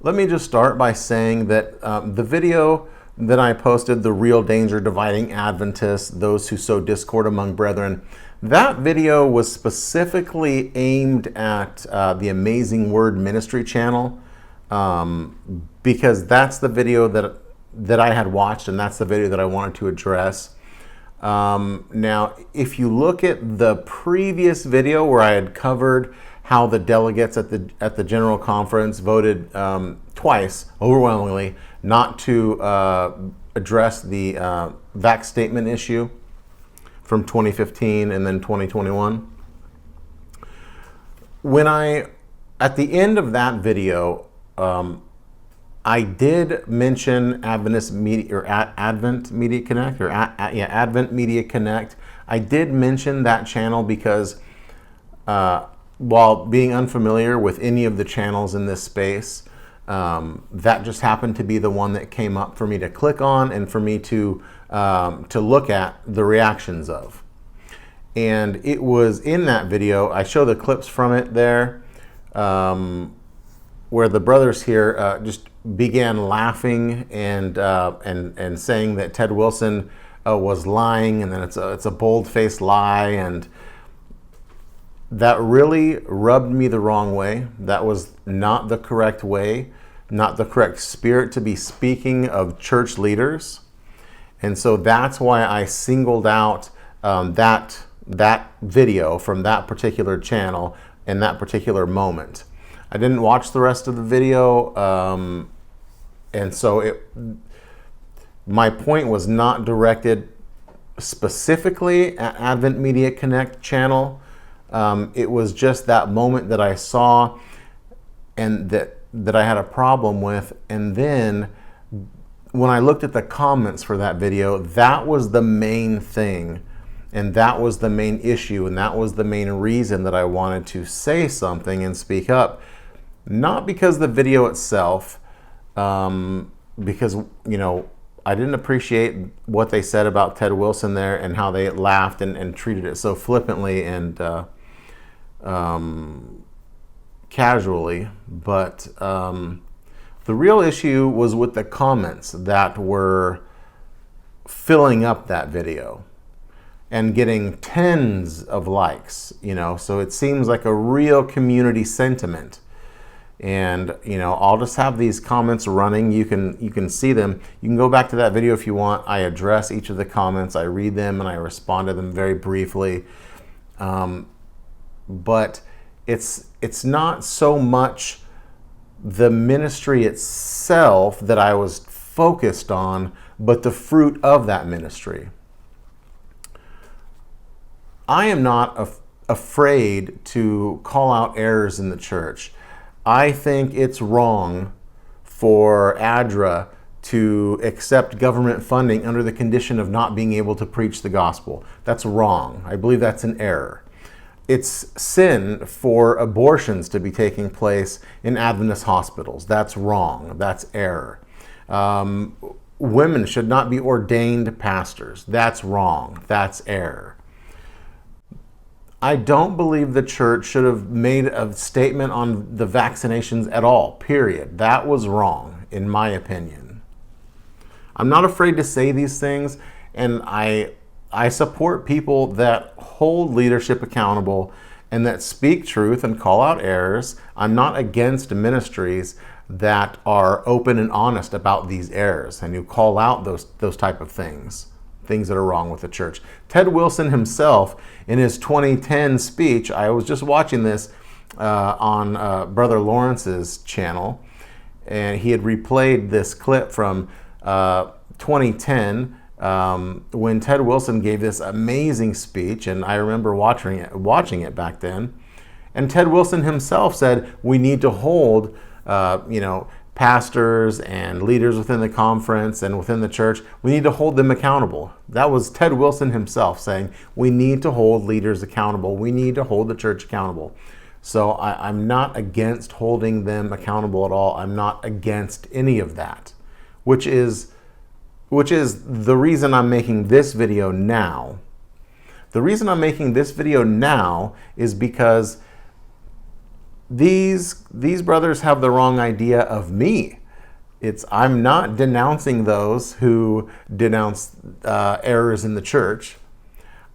Let me just start by saying that the video that I posted, The Real Danger Dividing Adventists, Those Who Sow Discord Among Brethren, that video was specifically aimed at the Amazing Word Ministry channel, because that's the video that I had watched, and that's the video that I wanted to address. Now, if you look at the previous video where I had covered how the delegates at the General Conference voted twice, overwhelmingly, not to address the vax statement issue from 2015 and then 2021. At the end of that video, I did mention Adventist Media, or Advent Media Connect, or Advent Media Connect. I did mention that channel because while being unfamiliar with any of the channels in this space, that just happened to be the one that came up for me to click on and for me to look at the reactions of. And it was in that video, I show the clips from it there, where the brothers here just began laughing and saying that Ted Wilson was lying, and then it's a bold-faced lie, and that really rubbed me the wrong way. That was not the correct way, not the correct spirit to be speaking of church leaders. And so that's why I singled out that video from that particular channel in that particular moment. I didn't watch the rest of the video, and so my point was not directed specifically at Advent Media Connect channel. It was just that moment that I saw and that I had a problem with. And then when I looked at the comments for that video, that was the main thing, and that was the main issue, and that was the main reason that I wanted to say something and speak up. Not because the video itself, because, I didn't appreciate what they said about Ted Wilson there and how they laughed and treated it so flippantly and casually, but the real issue was with the comments that were filling up that video and getting tens of likes, so it seems like a real community sentiment. And I'll just have these comments running. You can see them. You can go back to that video if you want. I address each of the comments, I read them, and I respond to them very briefly. But it's not so much the ministry itself that I was focused on, but the fruit of that ministry. I am not afraid to call out errors in the church. I think it's wrong for ADRA to accept government funding under the condition of not being able to preach the gospel. That's wrong. I believe that's an error. It's sin for abortions to be taking place in Adventist hospitals. That's wrong. That's error. Women should not be ordained pastors. That's wrong. That's error. I don't believe the church should have made a statement on the vaccinations at all, period. That was wrong, in my opinion. I'm not afraid to say these things, and I support people that hold leadership accountable and that speak truth and call out errors. I'm not against ministries that are open and honest about these errors and who call out those type of things that are wrong with the church. Ted Wilson himself, in his 2010 speech, I was just watching this on Brother Lawrence's channel, and he had replayed this clip from 2010 when Ted Wilson gave this amazing speech, and I remember watching it back then. And Ted Wilson himself said we need to hold pastors and leaders within the conference and within the church, we need to hold them accountable. That was Ted Wilson himself saying, we need to hold leaders accountable. We need to hold the church accountable. So I'm not against holding them accountable at all. I'm not against any of that, which is the reason I'm making this video now. The reason I'm making this video now is because these brothers have the wrong idea of me. I'm not denouncing those who denounce errors in the church.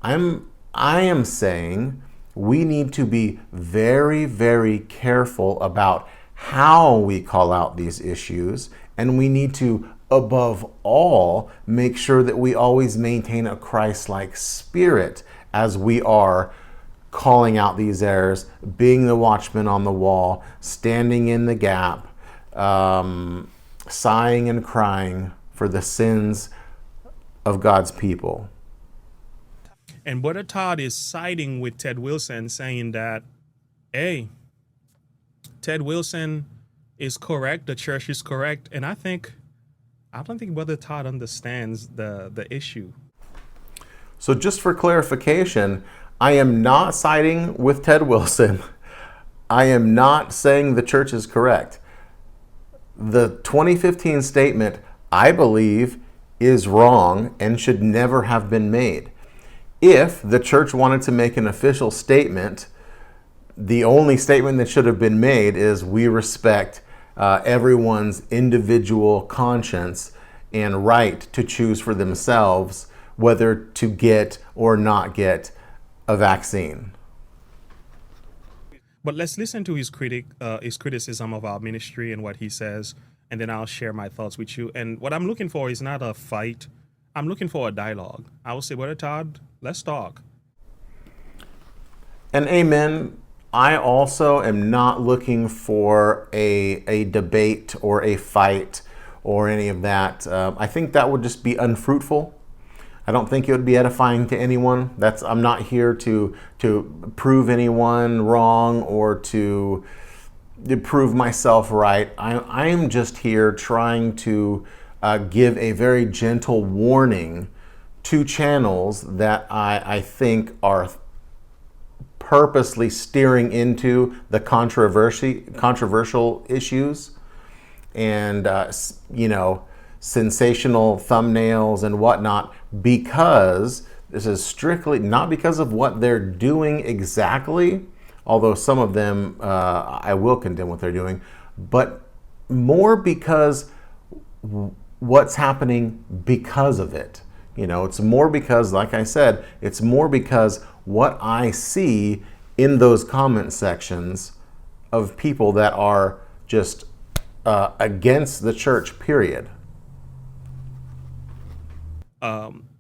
I am saying we need to be very, very careful about how we call out these issues, and we need to, above all, make sure that we always maintain a Christ-like spirit as we are calling out these errors, being the watchman on the wall, standing in the gap, sighing and crying for the sins of God's people. And Brother Todd is siding with Ted Wilson, saying that, hey, Ted Wilson is correct, the church is correct. And I don't think Brother Todd understands the issue. So just for clarification, I am not siding with Ted Wilson. I am not saying the church is correct. The 2015 statement, I believe, is wrong and should never have been made. If the church wanted to make an official statement, the only statement that should have been made is we respect everyone's individual conscience and right to choose for themselves whether to get or not get a vaccine. But let's listen to his criticism of our ministry and what he says, and then I'll share my thoughts with you. And what I'm looking for is not a fight. I'm looking for a dialogue. I will say, Brother Todd, let's talk. And amen. I also am not looking for a debate or a fight or any of that. I think that would just be unfruitful. I don't think it would be edifying to anyone. I'm not here to prove anyone wrong or to prove myself right. I am just here trying to give a very gentle warning to channels that I think are purposely steering into the controversial issues and sensational thumbnails and whatnot, because this is strictly not because of what they're doing exactly, although some of them I will condemn what they're doing, but more because what's happening because of it. It's more because, like I said, it's more because what I see in those comment sections of people that are just against the church, period.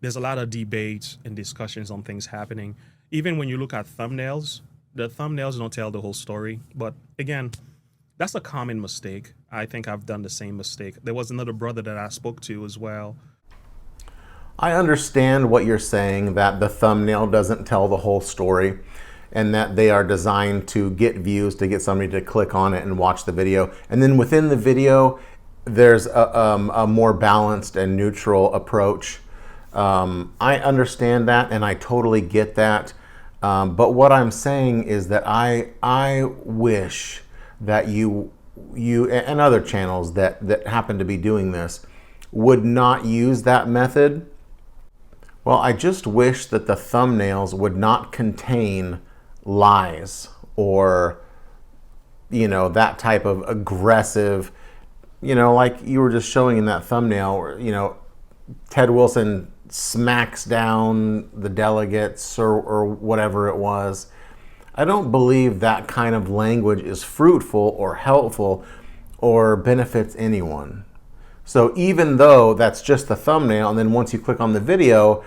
There's a lot of debates and discussions on things happening. Even when you look at thumbnails, the thumbnails don't tell the whole story. But again, that's a common mistake. I think I've done the same mistake. There was another brother that I spoke to as well. I understand what you're saying, that the thumbnail doesn't tell the whole story and that they are designed to get views, to get somebody to click on it and watch the video. And then within the video, there's a more balanced and neutral approach. I understand that and I totally get that. But what I'm saying is that I wish that you and other channels that happen to be doing this would not use that method. Well, I just wish that the thumbnails would not contain lies or, that type of aggressive, like you were just showing in that thumbnail where, Ted Wilson smacks down the delegates or whatever it was. I don't believe that kind of language is fruitful or helpful or benefits anyone. So even though that's just the thumbnail, and then once you click on the video,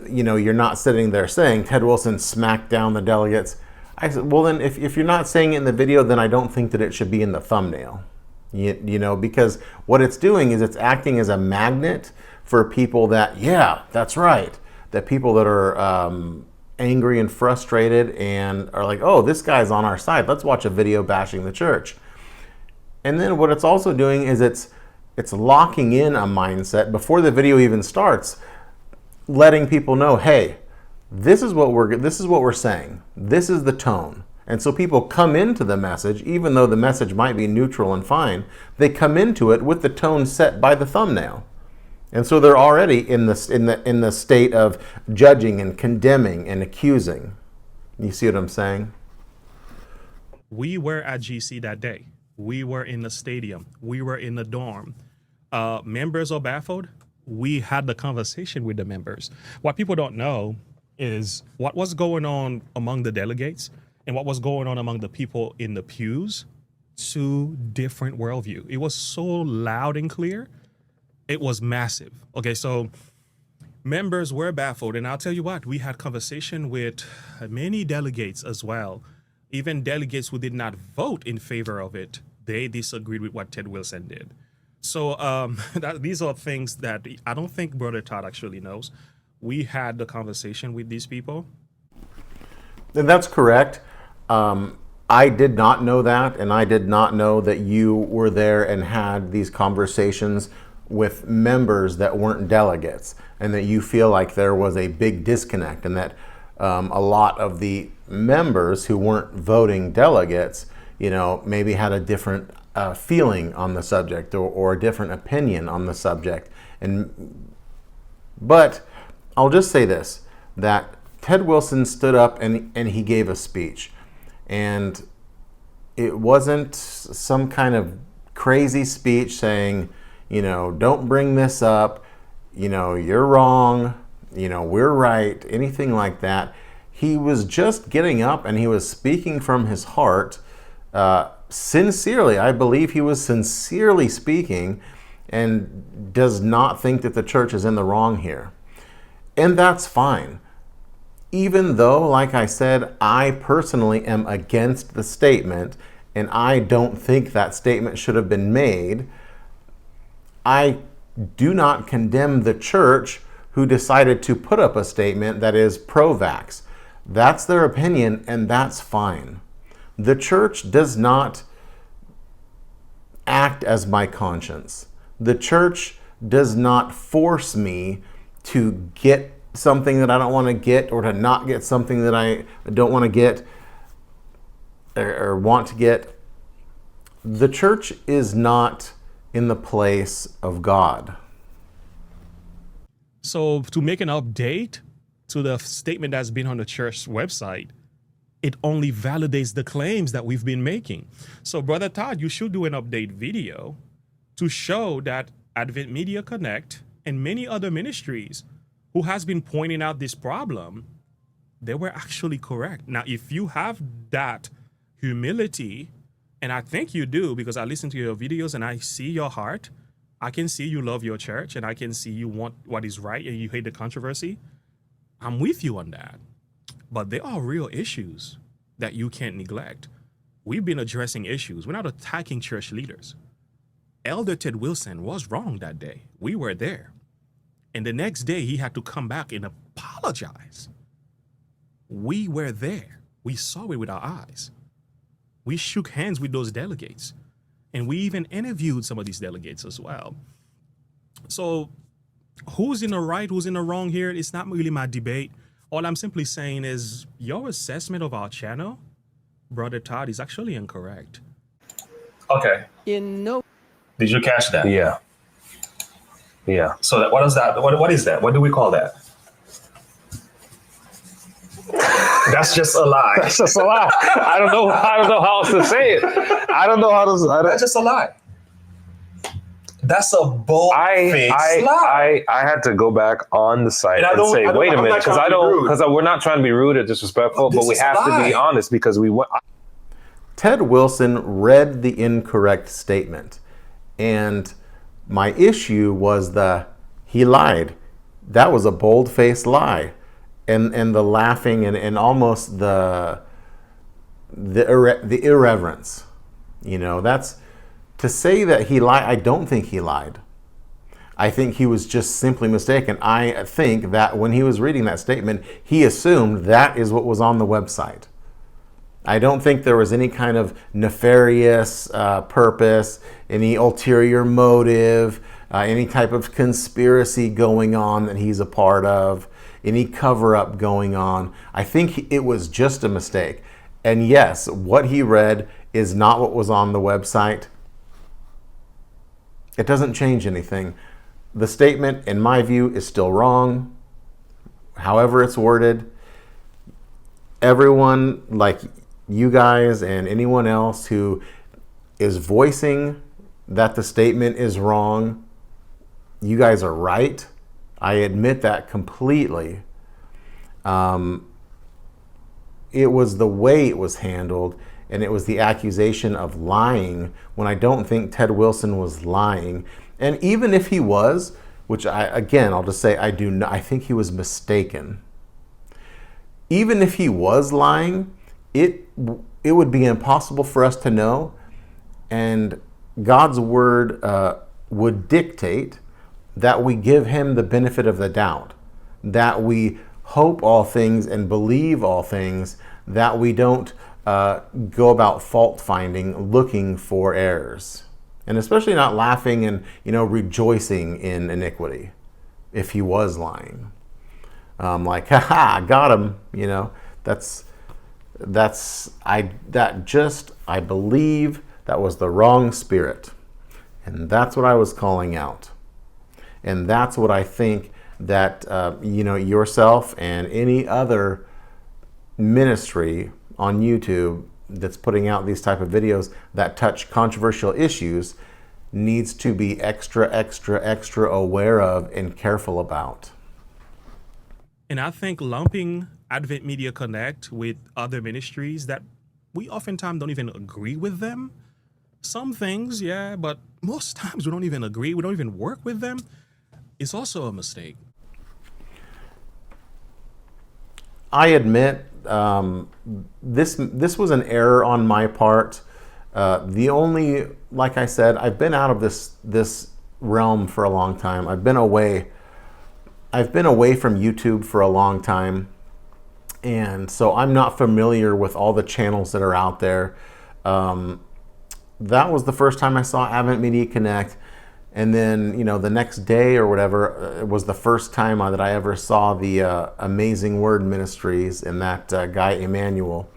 you're not sitting there saying Ted Wilson smacked down the delegates. I said, well then if you're not saying it in the video, then I don't think that it should be in the thumbnail. Because what it's doing is it's acting as a magnet for people that, yeah, that's right. That people that are angry and frustrated and are like, oh, this guy's on our side. Let's watch a video bashing the church. And then what it's also doing is it's locking in a mindset before the video even starts, letting people know, hey, this is what we're saying. This is the tone. And so people come into the message, even though the message might be neutral and fine, they come into it with the tone set by the thumbnail. And so they're already in the state of judging and condemning and accusing. You see what I'm saying? We were at GC that day. We were in the stadium. We were in the dorm. Members are baffled. We had the conversation with the members. What people don't know is what was going on among the delegates and what was going on among the people in the pews. Two different worldview. It was so loud and clear. It was massive. Okay, so members were baffled, and I'll tell you what, we had conversation with many delegates as well. Even delegates who did not vote in favor of it, they disagreed with what Ted Wilson did. So these are things that I don't think Brother Todd actually knows. We had the conversation with these people. And that's correct. I did not know that, and I did not know that you were there and had these conversations with members that weren't delegates, and that you feel like there was a big disconnect, and that a lot of the members who weren't voting delegates, maybe had a different feeling on the subject or a different opinion on the subject. But I'll just say this, that Ted Wilson stood up and he gave a speech. And it wasn't some kind of crazy speech saying, don't bring this up, you're wrong, we're right, anything like that. He was just getting up and he was speaking from his heart, sincerely. I believe he was sincerely speaking and does not think that the church is in the wrong here. And that's fine. Even though, like I said, I personally am against the statement and I don't think that statement should have been made, I do not condemn the church who decided to put up a statement that is pro-vax. That's their opinion and that's fine. The church does not act as my conscience. The church does not force me to get something that I don't want to get, or to not get something that I don't want to get or want to get. The church is not in the place of God. So to make an update to the statement that's been on the church website, it only validates the claims that we've been making. So Brother Todd, you should do an update video to show that Advent Media Connect and many other ministries who has been pointing out this problem, they were actually correct. Now, if you have that humility, and I think you do because I listen to your videos and I see your heart, I can see you love your church and I can see you want what is right and you hate the controversy. I'm with you on that. But there are real issues that you can't neglect. We've been addressing issues. We're not attacking church leaders. Elder Ted Wilson was wrong that day. We were there. And the next day, he had to come back and apologize. We were there. We saw it with our eyes. We shook hands with those delegates. And we even interviewed some of these delegates as well. So who's in the right, who's in the wrong here? It's not really my debate. All I'm simply saying is your assessment of our channel, Brother Todd, is actually incorrect. Okay. Did you catch that? Yeah. Yeah. So what is that? What is that? What do we call that? That's just a lie. That's just a lie. I don't know how else to say it. I don't know how to. That's just a lie. That's a bold-faced lie. I had to go back on the site and say, wait a minute, because we're not trying to be rude or disrespectful, but we have to be honest because we want. Ted Wilson read the incorrect statement, and my issue was he lied. That was a bold-faced lie, and the laughing and almost the irreverence. That's to say that he lied. I don't think he lied. I think he was just simply mistaken. I think that when he was reading that statement, he assumed that is what was on the website. I don't think there was any kind of nefarious purpose, any ulterior motive, any type of conspiracy going on that he's a part of, any cover-up going on. I think it was just a mistake. And yes, what he read is not what was on the website. It doesn't change anything. The statement, in my view, is still wrong, however it's worded. Everyone, like you guys and anyone else who is voicing that the statement is wrong, you guys are right. I admit that completely. It was the way it was handled, and it was the accusation of lying when I don't think Ted Wilson was lying. And even if he was, which I'll just say I think he was mistaken. Even if he was lying, it would be impossible for us to know, and God's word would dictate that we give him the benefit of the doubt, that we hope all things and believe all things, that we don't go about fault finding, looking for errors, and especially not laughing and rejoicing in iniquity if he was lying. Like, haha, got him. I believe that was the wrong spirit, and that's what I was calling out, and that's what I think that yourself and any other ministry on YouTube that's putting out these type of videos that touch controversial issues needs to be extra aware of and careful about. And I think lumping Advent Media Connect with other ministries that we oftentimes don't even agree with them. Some things, yeah, but most times we don't even agree. We don't even work with them. It's also a mistake. I admit this was an error on my part. Like I said, I've been out of this realm for a long time. I've been away from YouTube for a long time, and so I'm not familiar with all the channels that are out there. That was the first time I saw Advent Media Connect, and then the next day or whatever, it was the first time that I ever saw the Amazing Word Ministries and that guy Emmanuel.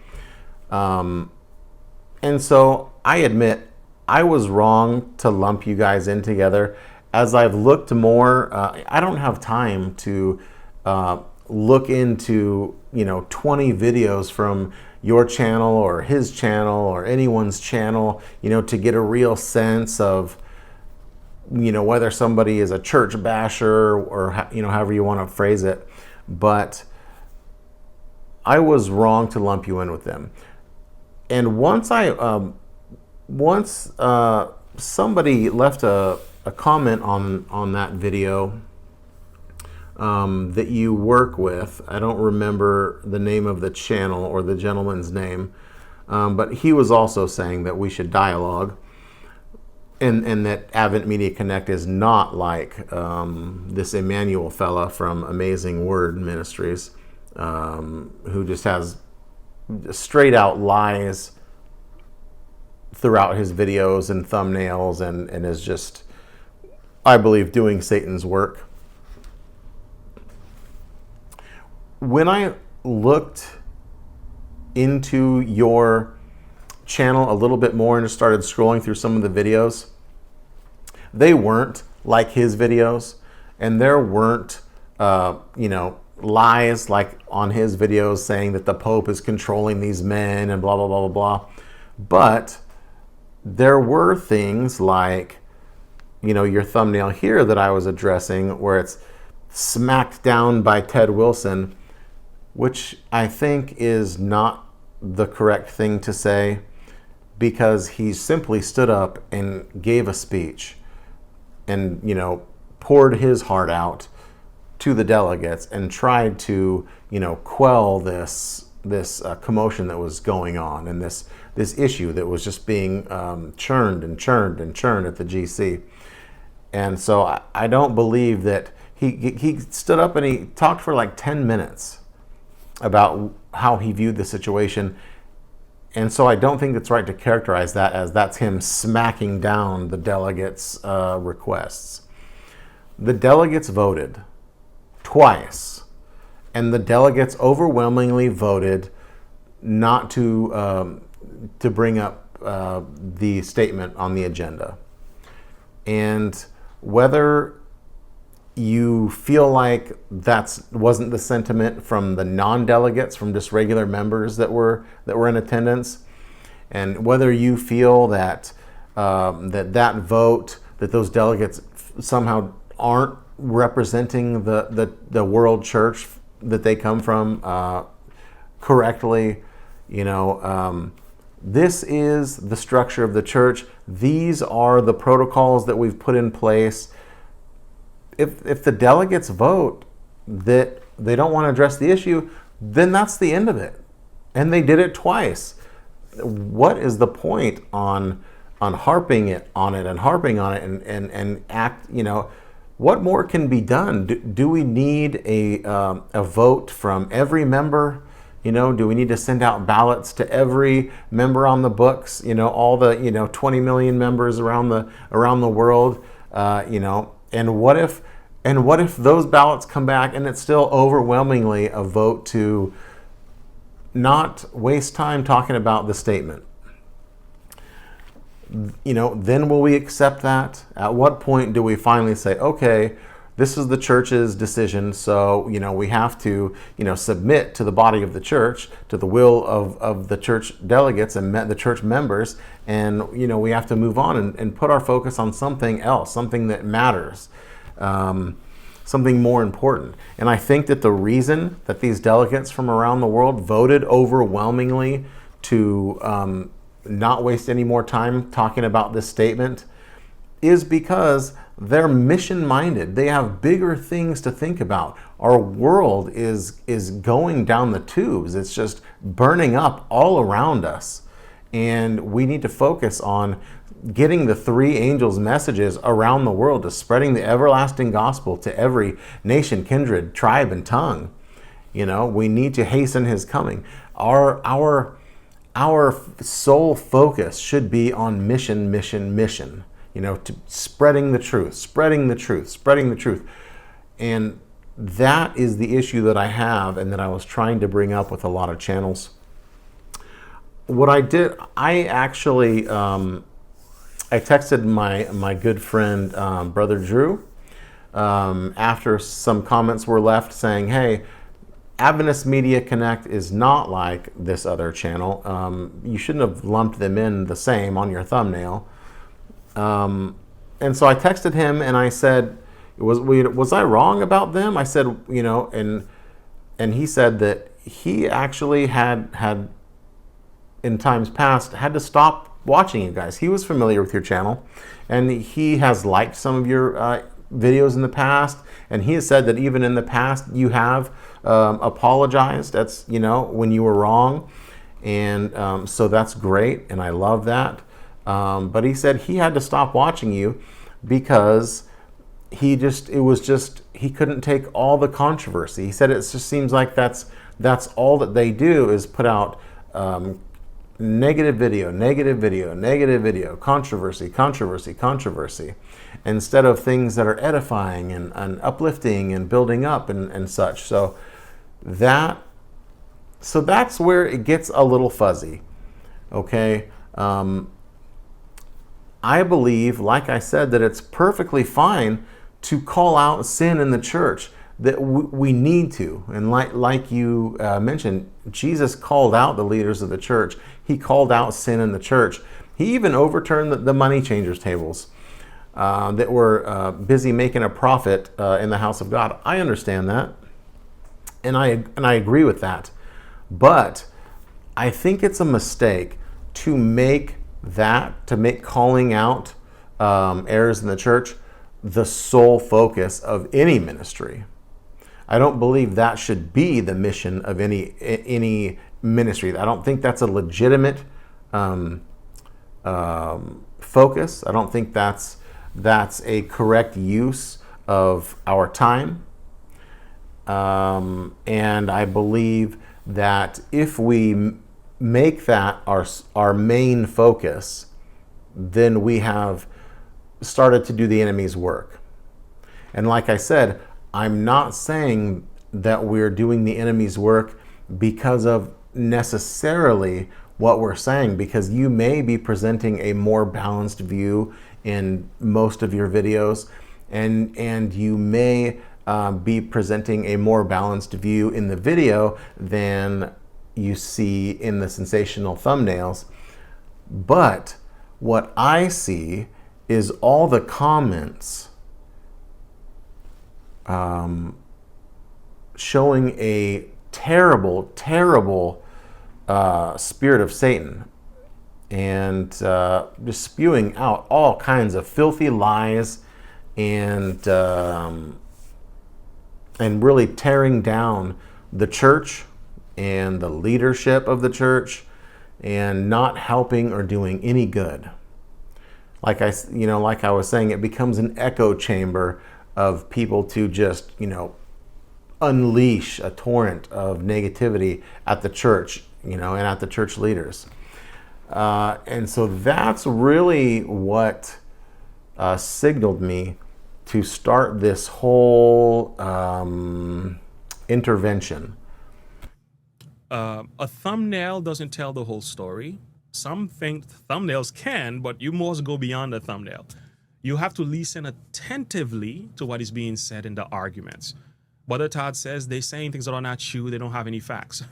And so I admit I was wrong to lump you guys in together. As I've looked more, I don't have time to look into 20 videos from your channel or his channel or anyone's channel, to get a real sense of whether somebody is a church basher or however you want to phrase it. But I was wrong to lump you in with them. And once somebody left a comment on that video that you work with. I don't remember the name of the channel or the gentleman's name, but he was also saying that we should dialogue, and that Advent Media Connect is not like this Emmanuel fella from Amazing Word Ministries, who just has straight out lies throughout his videos and thumbnails, and is just, I believe, doing Satan's work. When I looked into your channel a little bit more and just started scrolling through some of the videos, they weren't like his videos, and there weren't lies like on his videos saying that the Pope is controlling these men and blah blah blah blah blah. But there were things like your thumbnail here that I was addressing, where it's smacked down by Ted Wilson, which I think is not the correct thing to say, because he simply stood up and gave a speech and poured his heart out to the delegates and tried to quell this commotion that was going on, and this issue that was just being churned at the GC. And so I don't believe that he stood up and he talked for like 10 minutes about how he viewed the situation. And so I don't think it's right to characterize that as that's him smacking down the delegates' requests. The delegates voted twice, and the delegates overwhelmingly voted not to bring up the statement on the agenda. And whether you feel like that wasn't the sentiment from the non-delegates, from just regular members that were in attendance, and whether you feel that that vote, that those delegates somehow aren't representing the world church that they come from correctly, this is the structure of the church. These are the protocols that we've put in place. If the delegates vote that they don't want to address the issue, then that's the end of it. And they did it twice. What is the point on harping on it and act, what more can be done? Do we need a vote from every member? Do we need to send out ballots to every member on the books? All the 20 million members around the world. And what if those ballots come back and it's still overwhelmingly a vote to not waste time talking about the statement? Then will we accept that? At what point do we finally say, okay, this is the church's decision, so we have to submit to the body of the church, to the will of the church delegates and the church members, and we have to move on and put our focus on something else, something that matters, something more important. And I think that the reason that these delegates from around the world voted overwhelmingly to not waste any more time talking about this statement is because they're mission-minded. They have bigger things to think about. Our world is going down the tubes. It's just burning up all around us. And we need to focus on getting the three angels' messages around the world, to spreading the everlasting gospel to every nation, kindred, tribe, and tongue. We need to hasten his coming. Our sole focus should be on mission, to spreading the truth. And that is the issue that I have and that I was trying to bring up with a lot of channels. What I did, I actually, I texted my good friend, Brother Drew, after some comments were left saying, hey, Adventist Media Connect is not like this other channel. You shouldn't have lumped them in the same on your thumbnail. And so I texted him and I said, was I wrong about them? I said, and he said that he actually had in times past had to stop watching you guys. He was familiar with your channel and he has liked some of your videos in the past. And he has said that even in the past you have apologized. That's, when you were wrong. And so that's great. And I love that. But he said he had to stop watching you because he couldn't take all the controversy. He said it just seems like that's all that they do is put out negative video, controversy, instead of things that are edifying and uplifting and building up and such. So that's where it gets a little fuzzy. Okay. I believe, like I said, that it's perfectly fine to call out sin in the church, that we need to. And like you mentioned, Jesus called out the leaders of the church. He called out sin in the church. He even overturned the money changers' tables that were busy making a profit in the house of God. I understand that, and I agree with that. But I think it's a mistake to make calling out errors in the church the sole focus of any ministry. I don't believe that should be the mission of any ministry. I don't think that's a legitimate focus. I don't think that's a correct use of our time. And I believe that if we make that our main focus, then we have started to do the enemy's work. And like I said, I'm not saying that we're doing the enemy's work because of necessarily what we're saying, because you may be presenting a more balanced view in most of your videos. and you may be presenting a more balanced view in the video than you see in the sensational thumbnails. But what I see is all the comments showing a terrible, terrible spirit of Satan, and just spewing out all kinds of filthy lies, and really tearing down the church and the leadership of the church, and not helping or doing any good. Like I was saying, it becomes an echo chamber of people to just, unleash a torrent of negativity at the church, and at the church leaders. And so that's really what signaled me to start this whole intervention. A thumbnail doesn't tell the whole story. Some think thumbnails can, but you must go beyond the thumbnail. You have to listen attentively to what is being said in the arguments. Brother Todd says they're saying things that are not true. They don't have any facts.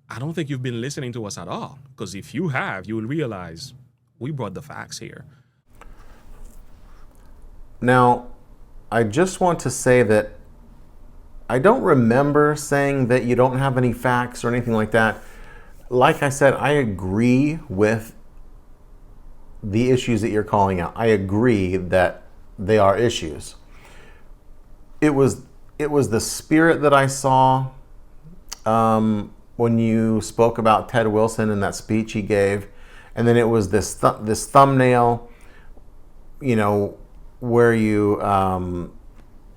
I don't think you've been listening to us at all, because if you have, you will realize we brought the facts here. Now, I just want to say that I don't remember saying that you don't have any facts or anything like that. Like I said, I agree with the issues that you're calling out. I agree that they are issues. It was the spirit that I saw when you spoke about Ted Wilson and that speech he gave, and then it was this thumbnail, where you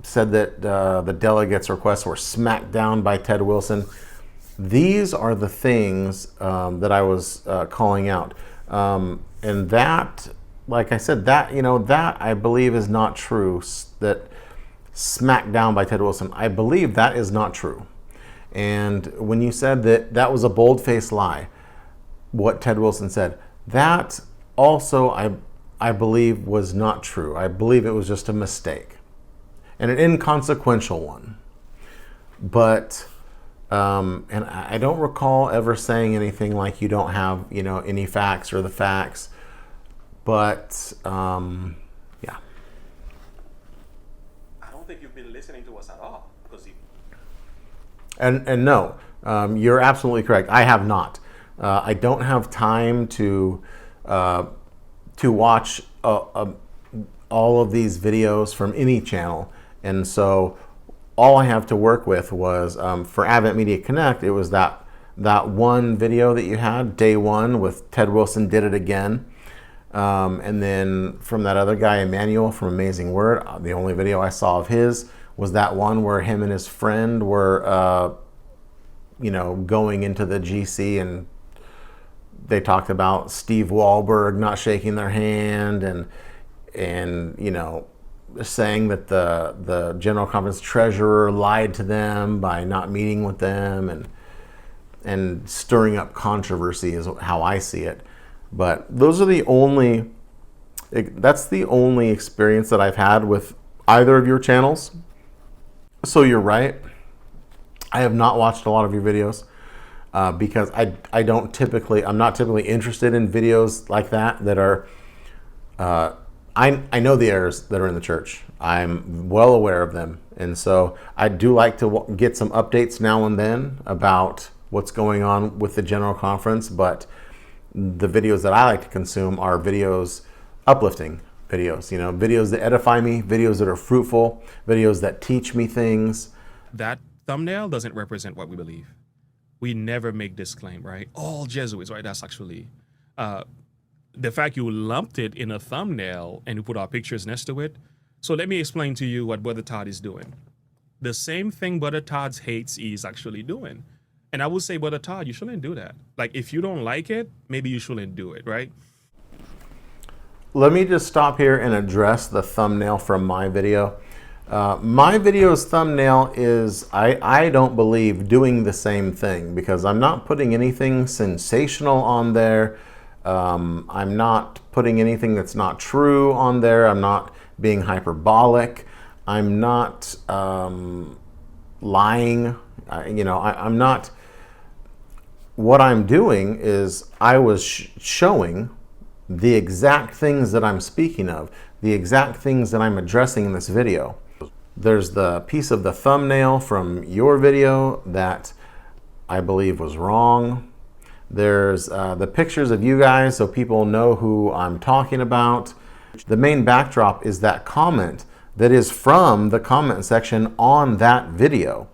said that the delegates' requests were smacked down by Ted Wilson. These are the things that I was calling out. And that, like I said, that I believe is not true, that smacked down by Ted Wilson. I believe that is not true. And when you said that was a bold-faced lie, what Ted Wilson said, that also I believe was not true. I believe it was just a mistake, and an inconsequential one. But and I don't recall ever saying anything like you don't have any facts or the facts. But yeah. I don't think you've been listening to us at all, because And no, you're absolutely correct. I have not. I don't have time to watch all of these videos from any channel, and so all I have to work with was for Advent Media Connect. It was that one video that you had, day one, with Ted Wilson did it again, and then from that other guy, Emmanuel from Amazing Word, the only video I saw of his was that one where him and his friend were going into the GC, and they talked about Steve Wahlberg not shaking their hand, and saying that the General Conference treasurer lied to them by not meeting with them, and stirring up controversy is how I see it. But that's the only experience that I've had with either of your channels. So you're right. I have not watched a lot of your videos because I'm not typically interested in videos like that are I know the errors that are in the church. I'm well aware of them. And so I do like to get some updates now and then about what's going on with the General Conference, but the videos that I like to consume are uplifting videos, videos that edify me, videos that are fruitful, videos that teach me things. That thumbnail doesn't represent what we believe. We never make this claim, right? All Jesuits, right? That's actually... the fact you lumped it in a thumbnail and you put our pictures next to it. So let me explain to you what Brother Todd is doing. The same thing Brother Todd's hates is actually doing. And I would say, Brother Todd, you shouldn't do that. Like, if you don't like it, maybe you shouldn't do it, right? Let me just stop here and address the thumbnail from my video. My video's thumbnail is, I don't believe, doing the same thing, because I'm not putting anything sensational on there. I'm not putting anything that's not true on there. I'm not being hyperbolic. I'm not lying. I'm not. What I'm doing is I was showing the exact things that I'm speaking of, the exact things that I'm addressing in this video. There's the piece of the thumbnail from your video that I believe was wrong. There's the pictures of you guys so people know who I'm talking about. The main backdrop is that comment that is from the comment section on that video.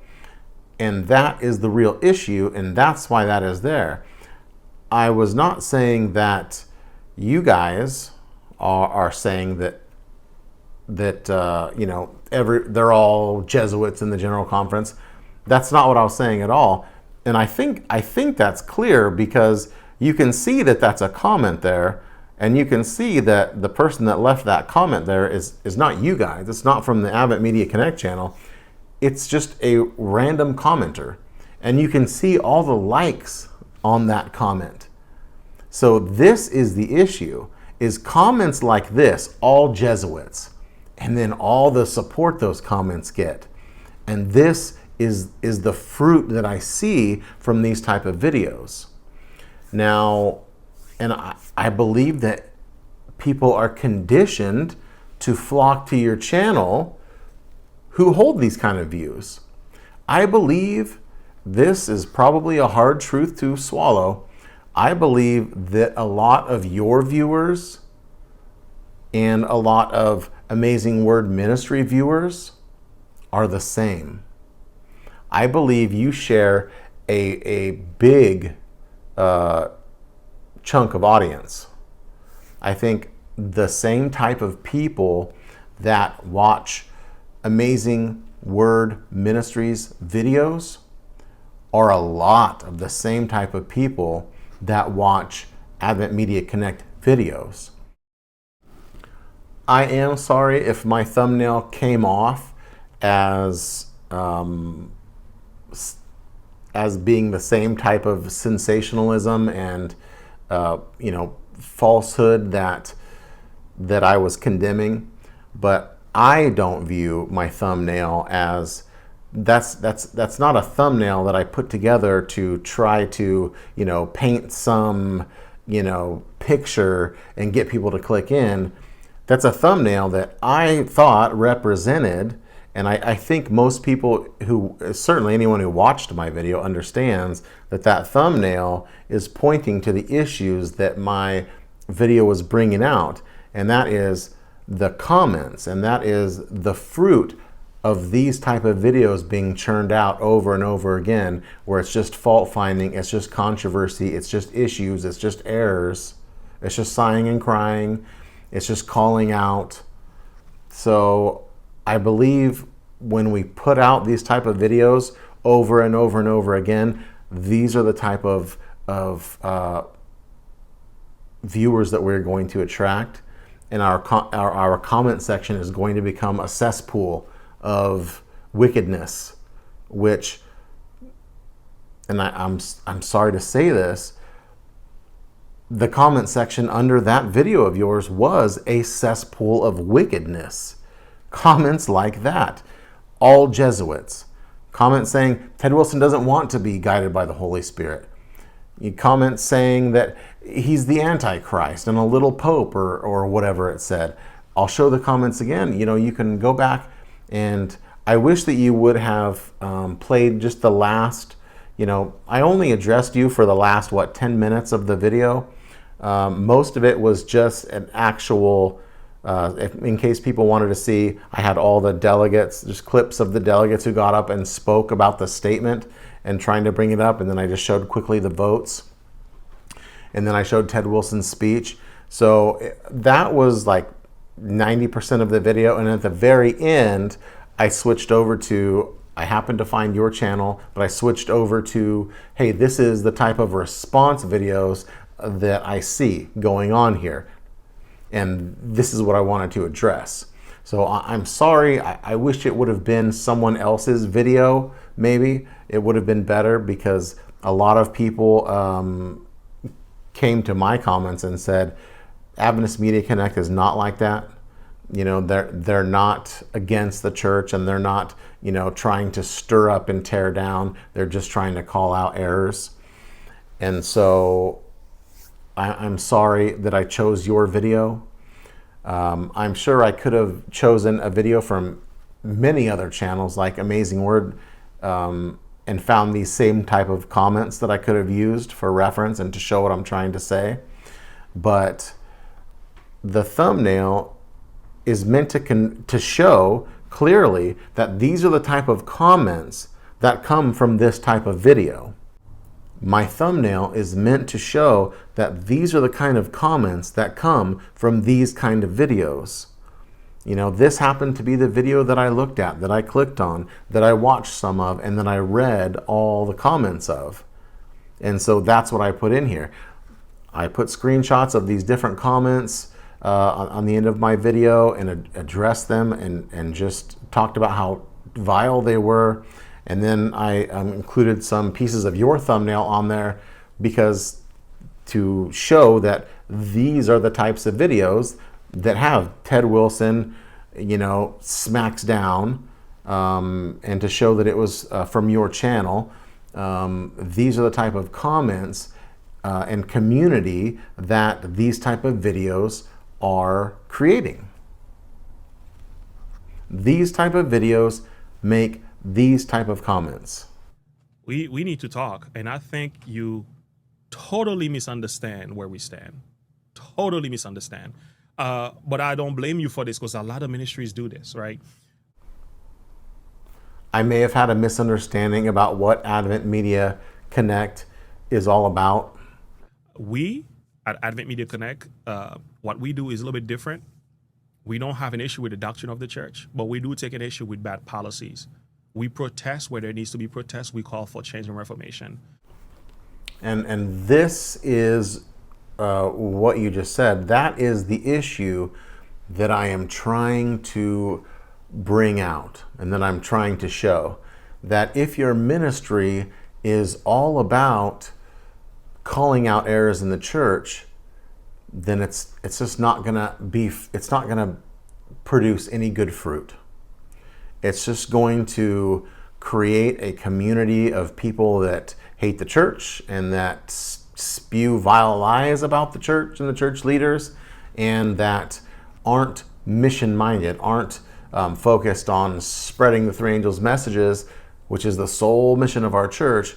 And that is the real issue, and that's why that is there. I was not saying that you guys are saying that they're all Jesuits in the General Conference. That's not what I was saying at all. And I think that's clear because you can see that that's a comment there, and you can see that the person that left that comment there is not you guys. It's not from the Advent Media Connect channel. It's just a random commenter, and you can see all the likes on that comment. So this is the issue, is comments like this, all Jesuits, and then all the support those comments get. And this is the fruit that I see from these type of videos. Now, and I believe that people are conditioned to flock to your channel who hold these kind of views. I believe this is probably a hard truth to swallow. I believe that a lot of your viewers and a lot of Amazing Word Ministry viewers are the same. I believe you share a big chunk of audience. I think the same type of people that watch Amazing Word Ministries videos are a lot of the same type of people that watch Advent Media Connect videos. I am sorry if my thumbnail came off as being the same type of sensationalism and falsehood that I was condemning, but I don't view my thumbnail as that's not a thumbnail that I put together to try to paint some picture and get people to click in. That's a thumbnail that I thought represented, and I think most people certainly anyone who watched my video understands that thumbnail is pointing to the issues that my video was bringing out, and that is the comments, and that is the fruit of these type of videos being churned out over and over again, where it's just fault finding, it's just controversy, it's just issues, it's just errors, it's just sighing and crying, it's just calling out. So I believe when we put out these type of videos over and over and over again, these are the type of viewers that we're going to attract, and our comment section is going to become a cesspool of wickedness, which, and I'm sorry to say this, the comment section under that video of yours was a cesspool of wickedness. Comments like that, all Jesuits. Comments saying Ted Wilson doesn't want to be guided by the Holy Spirit. You comment saying that he's the Antichrist and a little pope or whatever it said. I'll show the comments again. You can go back, and I wish that you would have played just the last, I only addressed you for the last, 10 minutes of the video. Most of it was just an actual, in case people wanted to see, I had all the delegates, just clips of the delegates who got up and spoke about the statement and trying to bring it up, and then I just showed quickly the votes. And then I showed Ted Wilson's speech. So that was like 90% of the video, and at the very end, I switched over to, I happened to find your channel, but I switched over to, hey, this is the type of response videos that I see going on here, and this is what I wanted to address. So I'm sorry, I wish it would have been someone else's video. Maybe it would have been better, because a lot of people came to my comments and said, Adventist Media Connect is not like that. they're not against the church, and they're not, trying to stir up and tear down. They're just trying to call out errors. And so I'm sorry that I chose your video. I'm sure I could have chosen a video from many other channels like Amazing Word, and found these same type of comments that I could have used for reference and to show what I'm trying to say. But the thumbnail is meant to show clearly that these are the type of comments that come from this type of video. My thumbnail is meant to show that these are the kind of comments that come from these kind of videos. This happened to be the video that I looked at, that I clicked on, that I watched some of, and then I read all the comments of. And so that's what I put in here. I put screenshots of these different comments on the end of my video, and addressed them, and just talked about how vile they were. And then I included some pieces of your thumbnail on there, because to show that these are the types of videos that have Ted Wilson, smacks down, and to show that it was from your channel. These are the type of comments and community that these type of videos are creating. These type of videos make these type of comments. We need to talk, and I think you totally misunderstand where we stand. Totally misunderstand. But I don't blame you for this, because a lot of ministries do this, right? I may have had a misunderstanding about what Advent Media Connect is all about. We at Advent Media Connect, what we do is a little bit different. We don't have an issue with the doctrine of the church, but we do take an issue with bad policies. We protest where there needs to be protest. We call for change and reformation. And this is what you just said. That is the issue that I am trying to bring out, and that I'm trying to show. That if your ministry is all about calling out errors in the church, then it's just not gonna produce any good fruit. It's just going to create a community of people that hate the church, and that spew vile lies about the church and the church leaders, and that aren't mission-minded, aren't focused on spreading the three angels' messages, which is the sole mission of our church,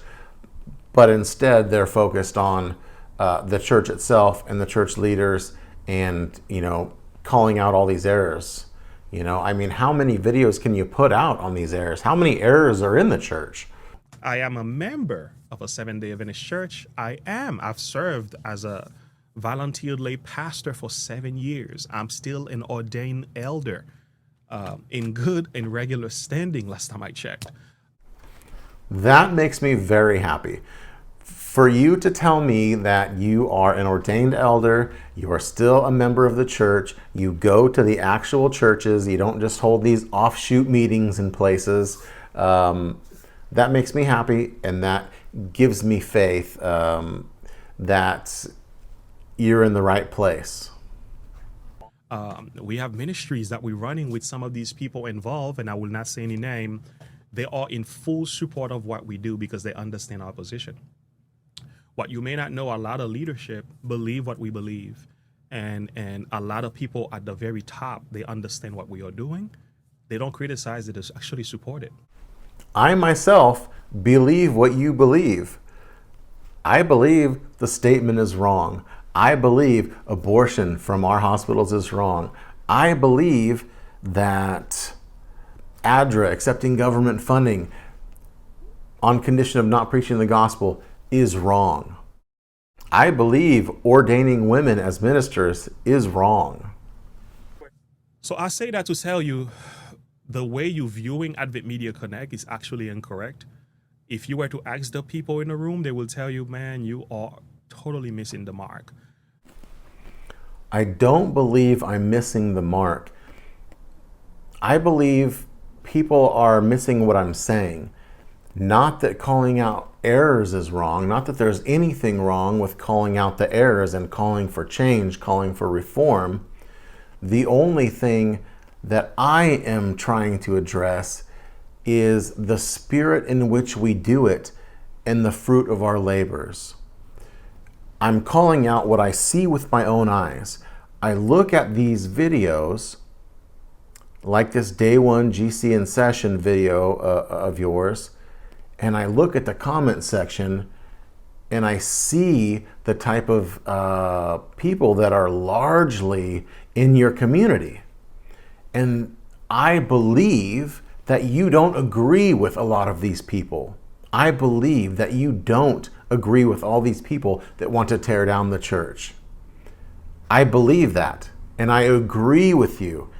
but instead they're focused on the church itself and the church leaders, and calling out all these errors. How many videos can you put out on these errors? How many errors are in the church? I am a member of a Seventh-day Adventist church. I've served as a volunteer lay pastor for 7 years. I'm still an ordained elder, in good and regular standing last time I checked. That makes me very happy. For you to tell me that you are an ordained elder, you are still a member of the church, you go to the actual churches, you don't just hold these offshoot meetings in places, that makes me happy, and that gives me faith that you're in the right place. We have ministries that we're running with some of these people involved, and I will not say any name. They are in full support of what we do because they understand our position. What you may not know, a lot of leadership believe what we believe, and a lot of people at the very top, they understand what we are doing. They don't criticize it, they actually support it. I myself believe what you believe. I believe the statement is wrong. I believe abortion from our hospitals is wrong. I believe that ADRA accepting government funding on condition of not preaching the gospel is wrong. I believe ordaining women as ministers is wrong. So I say that to tell you, the way you're viewing Advent Media Connect is actually incorrect. If you were to ask the people in the room, they will tell you, man, you are totally missing the mark. I don't believe I'm missing the mark. I believe people are missing what I'm saying. Not that calling out errors is wrong, not that there's anything wrong with calling out the errors and calling for change, calling for reform, The only thing that I am trying to address is the spirit in which we do it and the fruit of our labors. I'm calling out what I see with my own eyes. I look at these videos, like this Day 1 GC in Session video of yours, and I look at the comment section and I see the type of people that are largely in your community. And I believe that you don't agree with a lot of these people. I believe that you don't agree with all these people that want to tear down the church. I believe that, and I agree with you.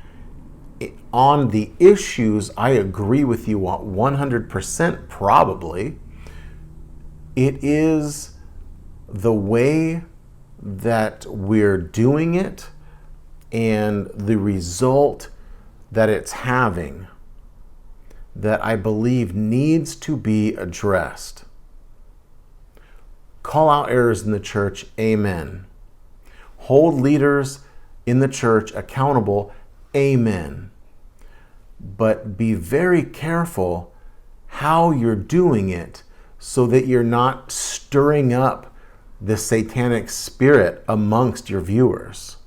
On the issues, I agree with you 100% probably. It is the way that we're doing it and the result that it's having that I believe needs to be addressed. Call out errors in the church, amen. Hold leaders in the church accountable, amen. But be very careful how you're doing it so that you're not stirring up the satanic spirit amongst your viewers.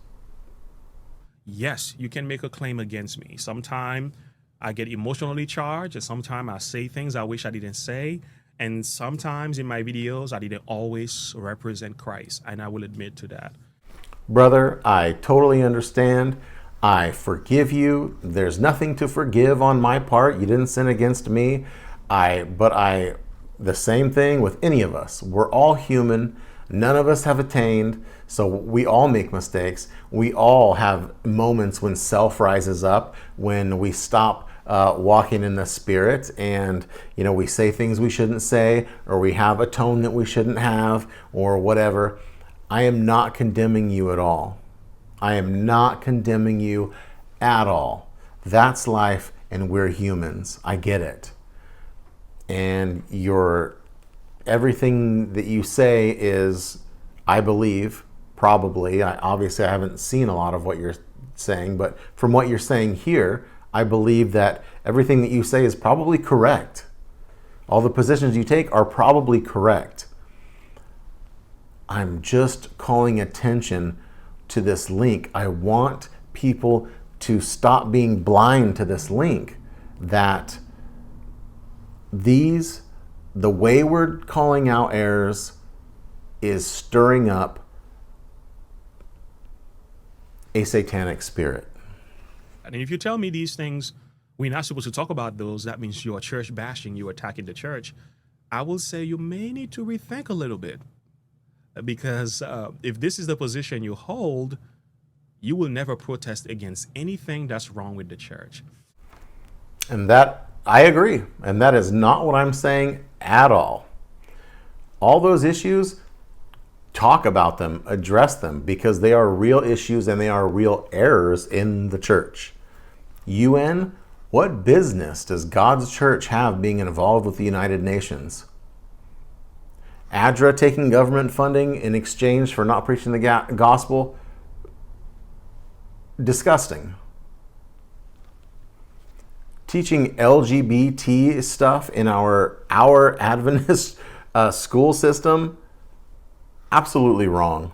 Yes, you can make a claim against me. Sometimes I get emotionally charged, and sometimes I say things I wish I didn't say. And sometimes in my videos, I didn't always represent Christ, and I will admit to that. Brother, I totally understand. I forgive you. There's nothing to forgive on my part. You didn't sin against me. The same thing with any of us. We're all human. None of us have attained, so we all make mistakes. We all have moments when self rises up, when we stop walking in the Spirit, and we say things we shouldn't say, or we have a tone that we shouldn't have, or whatever. I am not condemning you at all. I am not condemning you at all. That's life, and we're humans. I get it. And everything that you say is, I believe, probably, obviously I haven't seen a lot of what you're saying, but from what you're saying here, I believe that everything that you say is probably correct. All the positions you take are probably correct. I'm just calling attention to this link. I want people to stop being blind to this link, that the wayward calling out errors is stirring up a satanic spirit. And if you tell me these things, we're not supposed to talk about those, that means you're church bashing, you're attacking the church, I will say you may need to rethink a little bit. Because if this is the position you hold, you will never protest against anything that's wrong with the church. And that, I agree. And that is not what I'm saying at all. All those issues, talk about them, address them, because they are real issues and they are real errors in the church. UN, what business does God's church have being involved with the United Nations? ADRA taking government funding in exchange for not preaching the gospel? Disgusting. Teaching LGBT stuff in our Adventist school system? Absolutely wrong.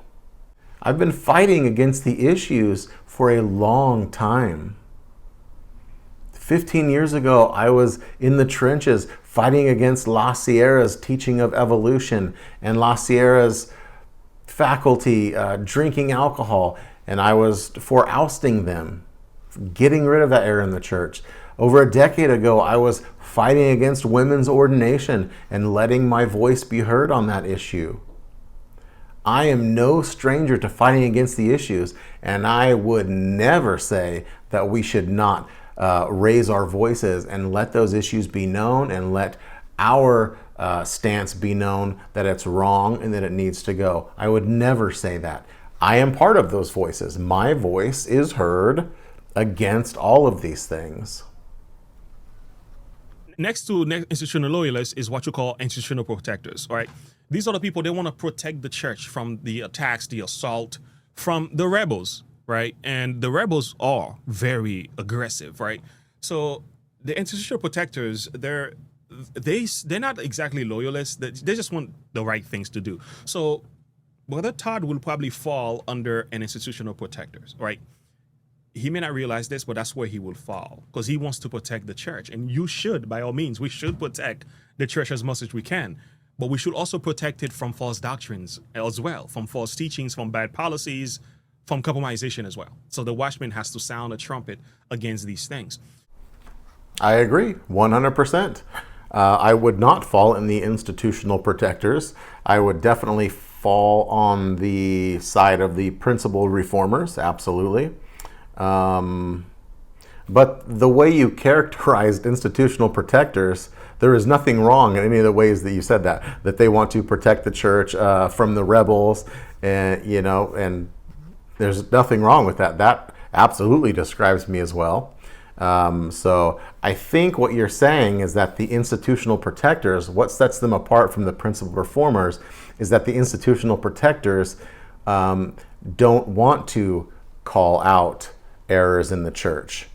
I've been fighting against the issues for a long time. 15 years ago, I was in the trenches fighting against La Sierra's teaching of evolution and La Sierra's faculty drinking alcohol, and I was for ousting them, getting rid of that error in the church. Over a decade ago, I was fighting against women's ordination and letting my voice be heard on that issue. I am no stranger to fighting against the issues, and I would never say that we should not raise our voices and let those issues be known and let our stance be known that it's wrong and that it needs to go. I would never say that. I am part of those voices. My voice is heard against all of these things. Next to institutional loyalists is what you call institutional protectors, right? These are the people, they want to protect the church from the attacks, the assault, from the rebels, right? And the rebels are very aggressive, right? So the institutional protectors, they're not exactly loyalists. They just want the right things to do. So Brother Todd will probably fall under an institutional protectors, right? He may not realize this, but that's where he will fall because he wants to protect the church. And you should, by all means, we should protect the church as much as we can. But we should also protect it from false doctrines as well, from false teachings, from bad policies, from compromisation as well. So the watchman has to sound a trumpet against these things. I agree, 100%. I would not fall in the institutional protectors. I would definitely fall on the side of the principled reformers, absolutely. But the way you characterized institutional protectors, there is nothing wrong in any of the ways that you said that they want to protect the church from the rebels, and and there's nothing wrong with that. That absolutely describes me as well. So I think what you're saying is that the institutional protectors, what sets them apart from the principled reformers, is that the institutional protectors don't want to call out errors in the church.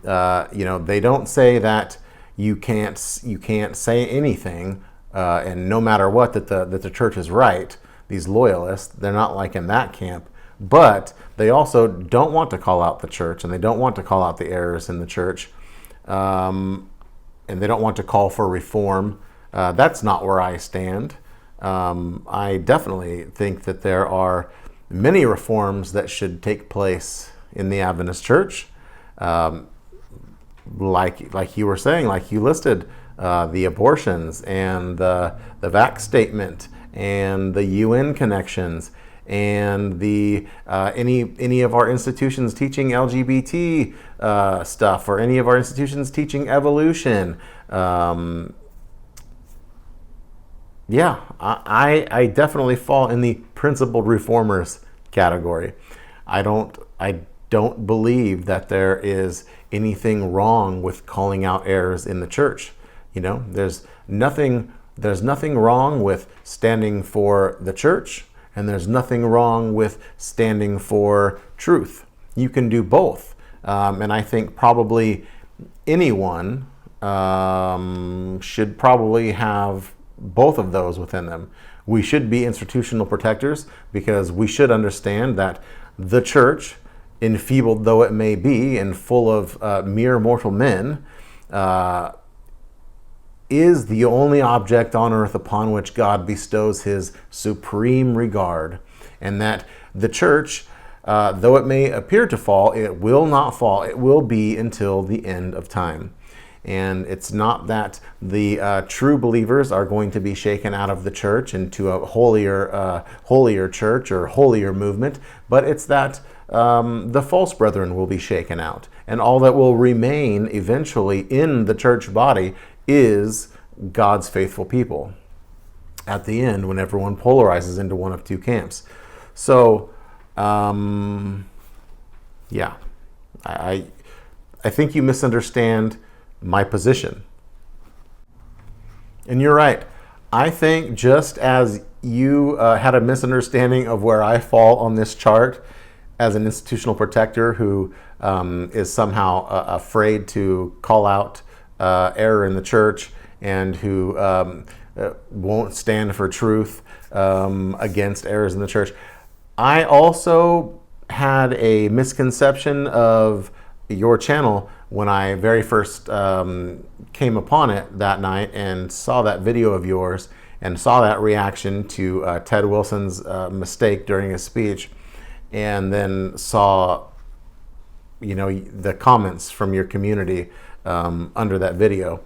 They don't say that you can't say anything, and no matter what that the church is right. These loyalists, they're not like in that camp, but they also don't want to call out the church, and they don't want to call out the errors in the church, and they don't want to call for reform. That's not where I stand. I definitely think that there are many reforms that should take place in the Adventist church. Like you were saying, like you listed, the abortions and the vax statement and the UN connections and the any of our institutions teaching LGBT stuff, or any of our institutions teaching evolution. I definitely fall in the principled reformers category. I don't believe that there is anything wrong with calling out errors in the church. There's nothing wrong with standing for the church, and there's nothing wrong with standing for truth. You can do both. And I think probably anyone should probably have both of those within them. We should be institutional protectors because we should understand that the church, enfeebled though it may be and full of mere mortal men, is the only object on earth upon which God bestows his supreme regard, and that the church, though it may appear to fall, it will not fall. It will be until the end of time. And it's not that the true believers are going to be shaken out of the church into a holier church or holier movement, but it's that the false brethren will be shaken out. And all that will remain eventually in the church body is God's faithful people at the end, when everyone polarizes into one of two camps. So, I think you misunderstand my position. And you're right. I think just as you had a misunderstanding of where I fall on this chart as an institutional protector who is somehow afraid to call out error in the church, and who won't stand for truth against errors in the church, I also had a misconception of your channel when I very first came upon it that night and saw that video of yours and saw that reaction to Ted Wilson's mistake during his speech, and then saw the comments from your community under that video.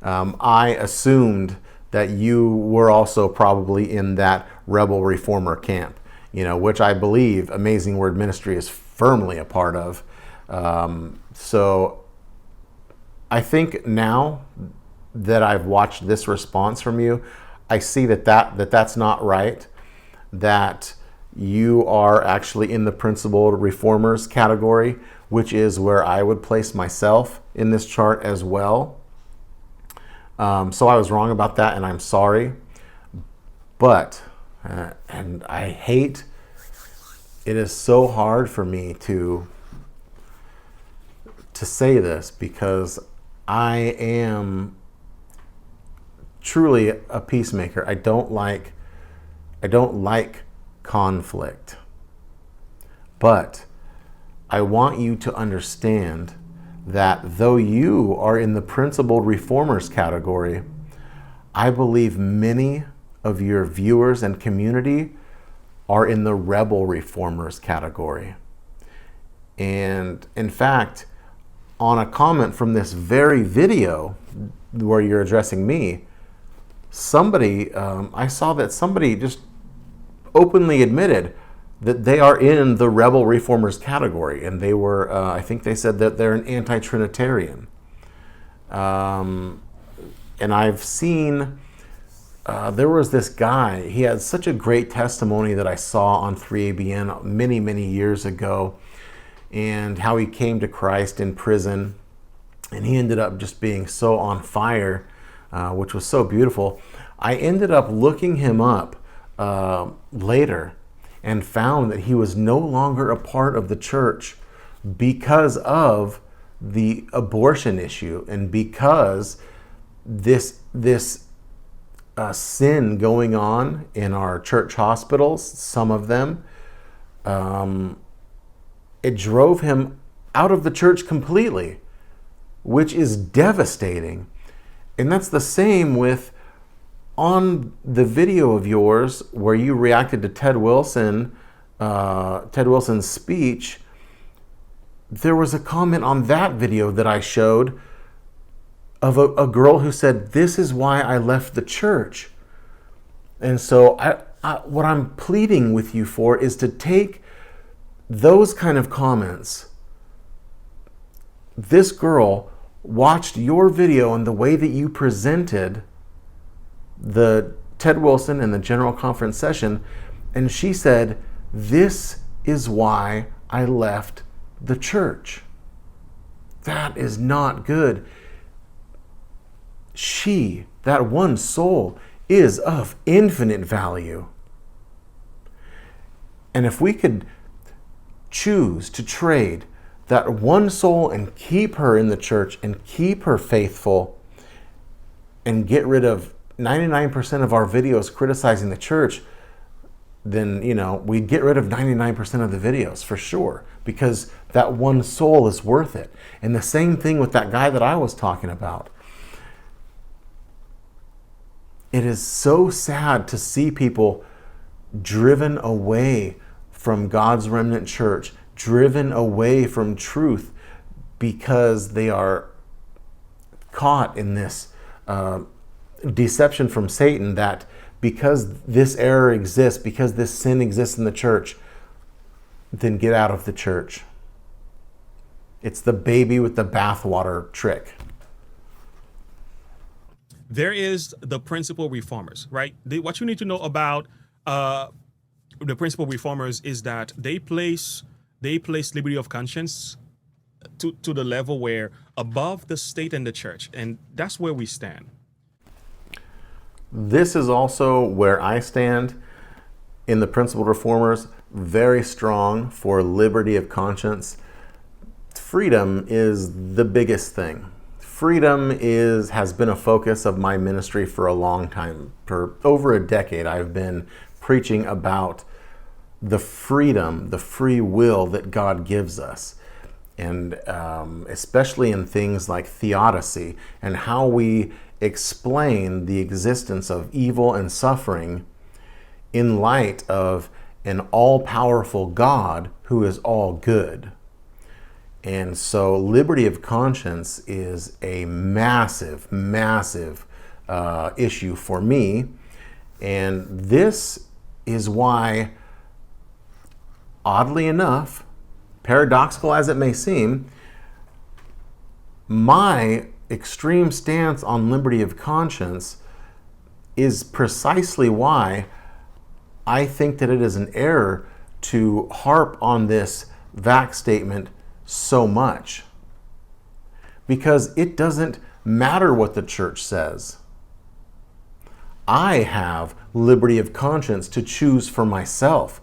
I assumed that you were also probably in that rebel reformer camp, which I believe Amazing Word Ministry is firmly a part of. So I think now that I've watched this response from you, I see that's not right, that you are actually in the principled reformers category, which is where I would place myself in this chart as well. So I was wrong about that, and I'm sorry. But, and I hate it is so hard for me to say this, because I am truly a peacemaker. I don't like conflict. But I want you to understand that though you are in the principled reformers category, I believe many of your viewers and community are in the rebel reformers category. And in fact, on a comment from this very video where you're addressing me, I saw that somebody just openly admitted that they are in the rebel reformers category, and they were, I think they said that they're an anti-Trinitarian. And I've seen, there was this guy, he had such a great testimony that I saw on 3ABN many, many years ago, and how he came to Christ in prison, and he ended up just being so on fire, which was so beautiful. I ended up looking him up later and found that he was no longer a part of the church because of the abortion issue, and because this sin going on in our church hospitals, some of them, it drove him out of the church completely, which is devastating. And that's the same with on the video of yours where you reacted to Ted Wilson's speech. There was a comment on that video that I showed of a girl who said, "This is why I left the church." And so what I'm pleading with you for is to take those kind of comments. This girl watched your video and the way that you presented the Ted Wilson and the General Conference session, and she said, "This is why I left the church." That is not good. That one soul, is of infinite value. And if we could choose to trade that one soul and keep her in the church and keep her faithful, and get rid of 99% of our videos criticizing the church, then, we'd get rid of 99% of the videos for sure, because that one soul is worth it. And the same thing with that guy that I was talking about. It is so sad to see people driven away from God's remnant church, driven away from truth, because they are caught in this deception from Satan that because this error exists, because this sin exists in the church, then get out of the church. It's the baby with the bathwater trick. There is the principal reformers, right? What you need to know about the principal reformers is that they place liberty of conscience to the level where above the state and the church, and that's where we stand. This is also where I stand in the principled reformers, very strong for liberty of conscience. Freedom is the biggest thing. Freedom has been a focus of my ministry for a long time. For over a decade, I've been preaching about the freedom, the free will that God gives us. And especially in things like theodicy and how we explain the existence of evil and suffering in light of an all-powerful God who is all good. And so liberty of conscience is a massive, massive issue for me. And this is why, oddly enough, paradoxical as it may seem, my extreme stance on liberty of conscience is precisely why I think that it is an error to harp on this vac statement so much, because it doesn't matter what the church says. I have liberty of conscience to choose for myself.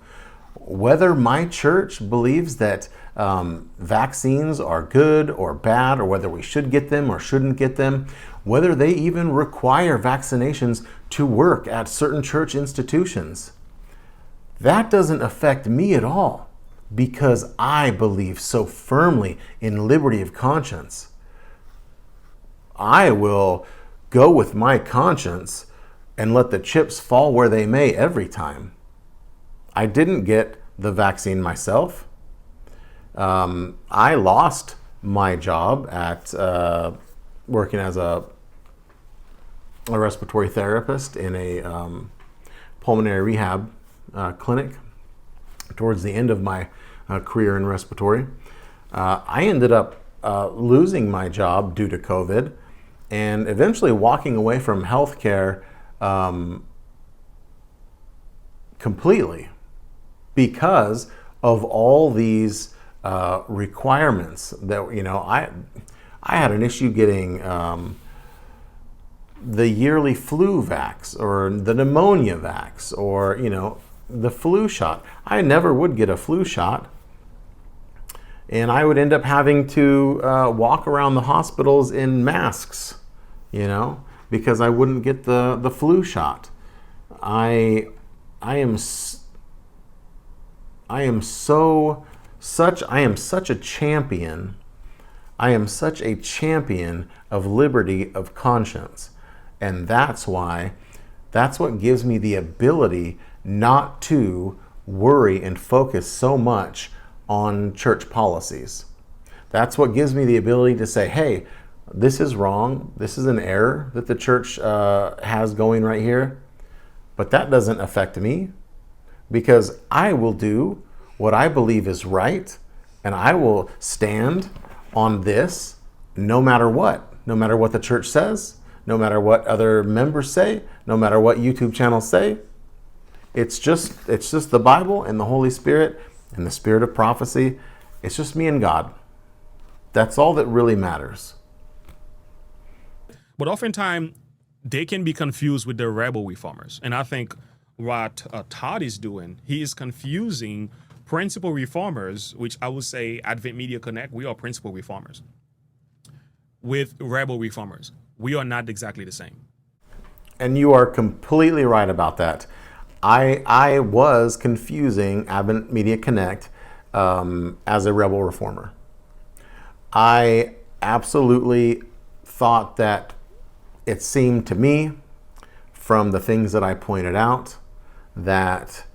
whether my church believes that vaccines are good or bad, or whether we should get them or shouldn't get them, whether they even require vaccinations to work at certain church institutions, that doesn't affect me at all, because I believe so firmly in liberty of conscience. I will go with my conscience and let the chips fall where they may every time. I didn't get the vaccine myself. I lost my job at working as a respiratory therapist in a pulmonary rehab clinic towards the end of my career in respiratory. I ended up losing my job due to COVID and eventually walking away from healthcare completely because of all these requirements that, you know, I had an issue getting the yearly flu vax or the pneumonia vax or, you know, the flu shot. I never would get a flu shot, and I would end up having to walk around the hospitals in masks, you know, because I wouldn't get the flu shot. I am such a champion. I am such a champion of liberty of conscience. And that's what gives me the ability not to worry and focus so much on church policies. That's what gives me the ability to say, hey, this is wrong. This is an error that the church has going right here. But that doesn't affect me, because I will do what I believe is right, and I will stand on this no matter what the church says, no matter what other members say, no matter what YouTube channels say. It's just the Bible and the Holy Spirit and the spirit of prophecy. It's just me and God. That's all that really matters. But oftentimes, they can be confused with the rebel reformers. And I think what Todd is doing, he is confusing principal reformers, which I would say Advent Media Connect, we are principal reformers, with rebel reformers. We are not exactly the same. And you are completely right about that. I was confusing Advent Media Connect as a rebel reformer. I absolutely thought that it seemed to me, from the things that I pointed out, that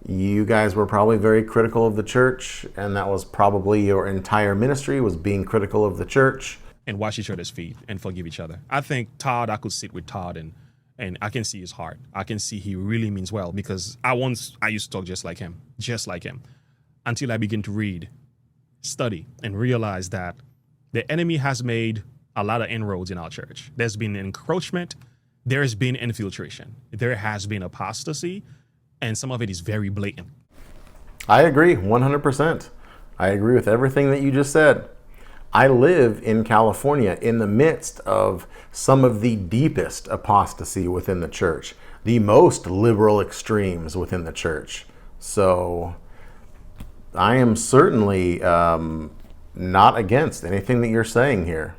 you guys were probably very critical of the church, and that was probably your entire ministry, was being critical of the church. And wash each other's feet and forgive each other. I think Todd, I could sit with Todd and I can see his heart. I can see he really means well, because I used to talk just like him, until I begin to read, study, and realize that the enemy has made a lot of inroads in our church. There's been encroachment. There's been infiltration. There has been apostasy, and some of it is very blatant. I agree 100%. I agree with everything that you just said. I live in California in the midst of some of the deepest apostasy within the church, the most liberal extremes within the church. So I am certainly not against anything that you're saying here.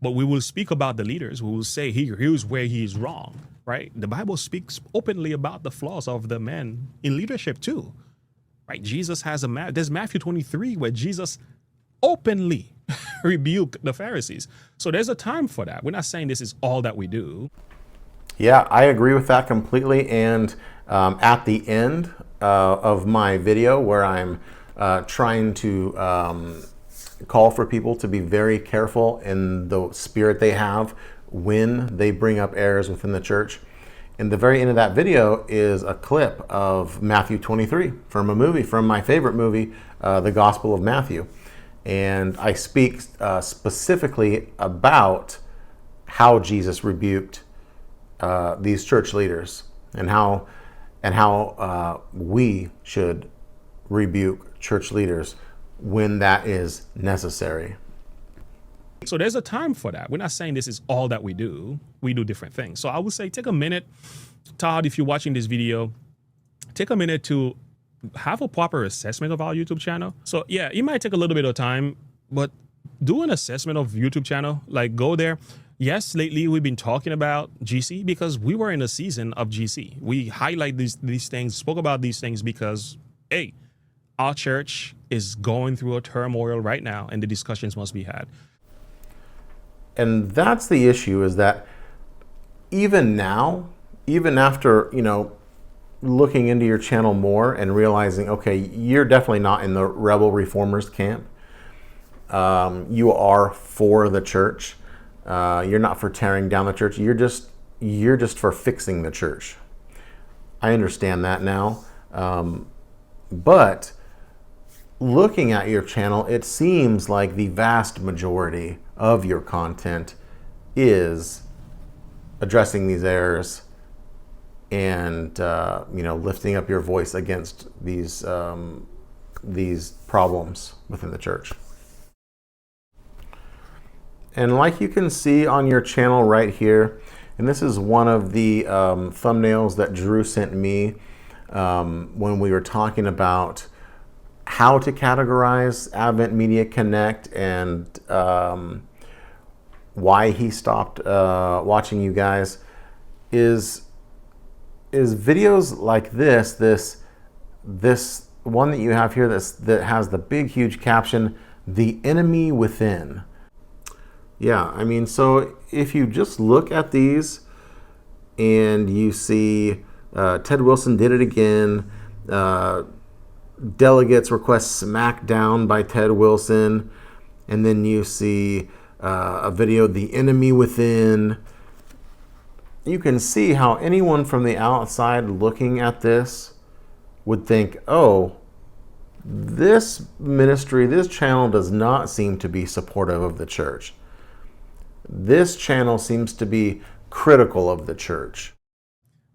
But we will speak about the leaders. We will say, here's where he is wrong, right? The Bible speaks openly about the flaws of the men in leadership too, right? Jesus has there's Matthew 23 where Jesus openly rebuked the Pharisees. So there's a time for that. We're not saying this is all that we do. Yeah, I agree with that completely. And at the end of my video, where I'm trying to call for people to be very careful in the spirit they have when they bring up errors within the church, in the very end of that video is a clip of Matthew 23 from a movie, from my favorite movie, The Gospel of Matthew. And I speak specifically about how Jesus rebuked these church leaders, and how we should rebuke church leaders when that is necessary. So there's a time for that. We're not saying this is all that we do. We do different things. So I would say take a minute, Todd, if you're watching this video, take a minute to have a proper assessment of our YouTube channel. So yeah, it might take a little bit of time, but do an assessment of YouTube channel. Like, go there. Yes, lately we've been talking about GC because we were in a season of GC. We highlight these things, spoke about these things because, hey, our church is going through a turmoil right now, and the discussions must be had. And that's the issue, is that even now, even after, looking into your channel more and realizing, okay, you're definitely not in the rebel reformers camp. You are for the church. You're not for tearing down the church. You're just for fixing the church. I understand that now. But looking at your channel, it seems like the vast majority of your content is addressing these errors and lifting up your voice against these problems within the church. And like you can see on your channel right here, and this is one of the thumbnails that Drew sent me when we were talking about how to categorize Advent Media Connect and why he stopped watching you guys, is videos like this one that you have here that has the big huge caption, "The Enemy Within." Yeah, I mean, so if you just look at these and you see Ted Wilson did it again, delegates request smackdown by Ted Wilson, and then you see a video, "The Enemy Within," you can see how anyone from the outside looking at this would think, oh, this ministry, this channel does not seem to be supportive of the church. This channel seems to be critical of the church.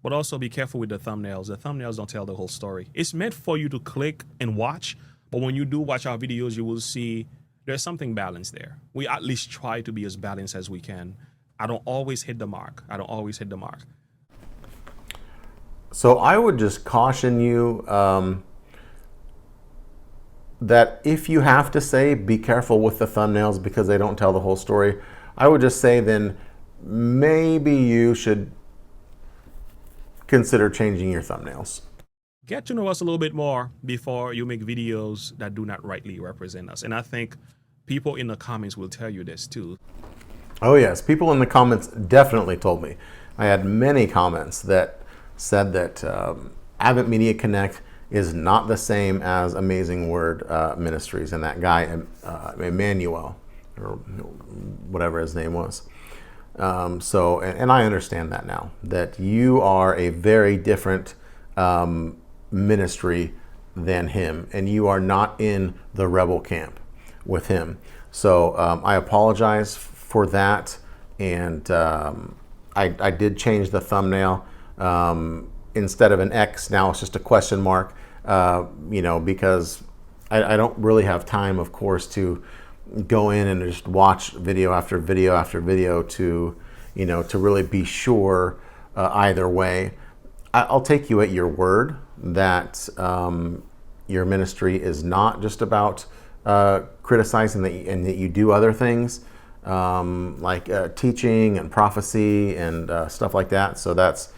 But also be careful with the thumbnails. The thumbnails don't tell the whole story. It's meant for you to click and watch, but when you do watch our videos, you will see there's something balanced there. We at least try to be as balanced as we can. I don't always hit the mark. So I would just caution you that if you have to say, be careful with the thumbnails because they don't tell the whole story, I would just say then maybe you should consider changing your thumbnails. Get to know us a little bit more before you make videos that do not rightly represent us. And I think people in the comments will tell you this too. Oh yes, people in the comments definitely told me. I had many comments that said that Advent Media Connect is not the same as Amazing Word Ministries, and that guy Emmanuel, or whatever his name was. And I understand that now, that you are a very different ministry than him, and you are not in the rebel camp with him. So I apologize for that, and I did change the thumbnail. Instead of an X, now it's just a question mark, because I don't really have time, of course, to go in and just watch video after video after video to really be sure either way. I'll take you at your word that your ministry is not just about criticizing and that you do other things like teaching and prophecy and stuff like that. So that's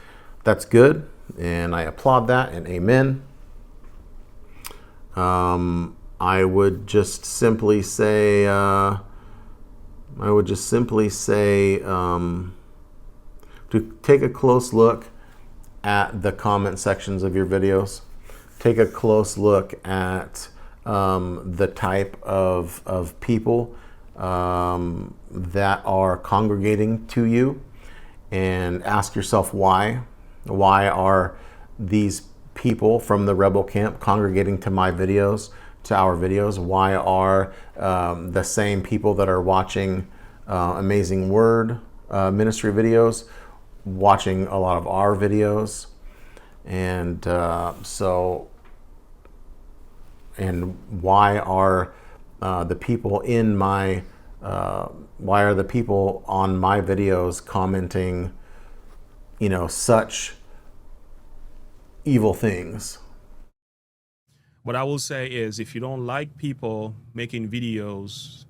good, and I applaud that, and amen. I would just simply say, to take a close look at the comment sections of your videos. Take a close look at the type of people that are congregating to you, and ask yourself why. Why are these people from the rebel camp congregating to my videos, to our videos? Why are the same people that are watching Amazing Word ministry videos watching a lot of our videos? And why are the people in my why are the people on my videos commenting such evil things? What I will say is, if you don't like people making videos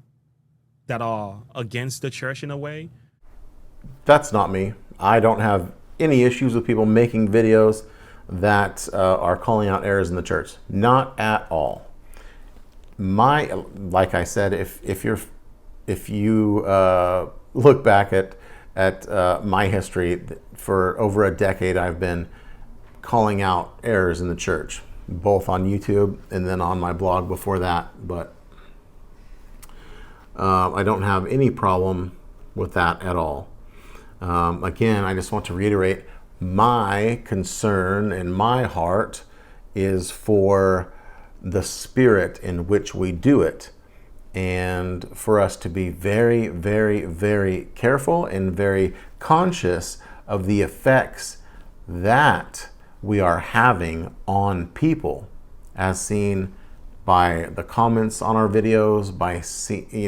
that are against the church in a way, that's not me. I don't have any issues with people making videos that are calling out errors in the church. Not at all. Like I said, if you look back at my history, for over a decade, I've been calling out errors in the church, both on YouTube and then on my blog before that. But I don't have any problem with that at all. Again, I just want to reiterate, my concern in my heart is for the spirit in which we do it, and for us to be very, very, very careful and very conscious of the effects that we are having on people, as seen by the comments on our videos,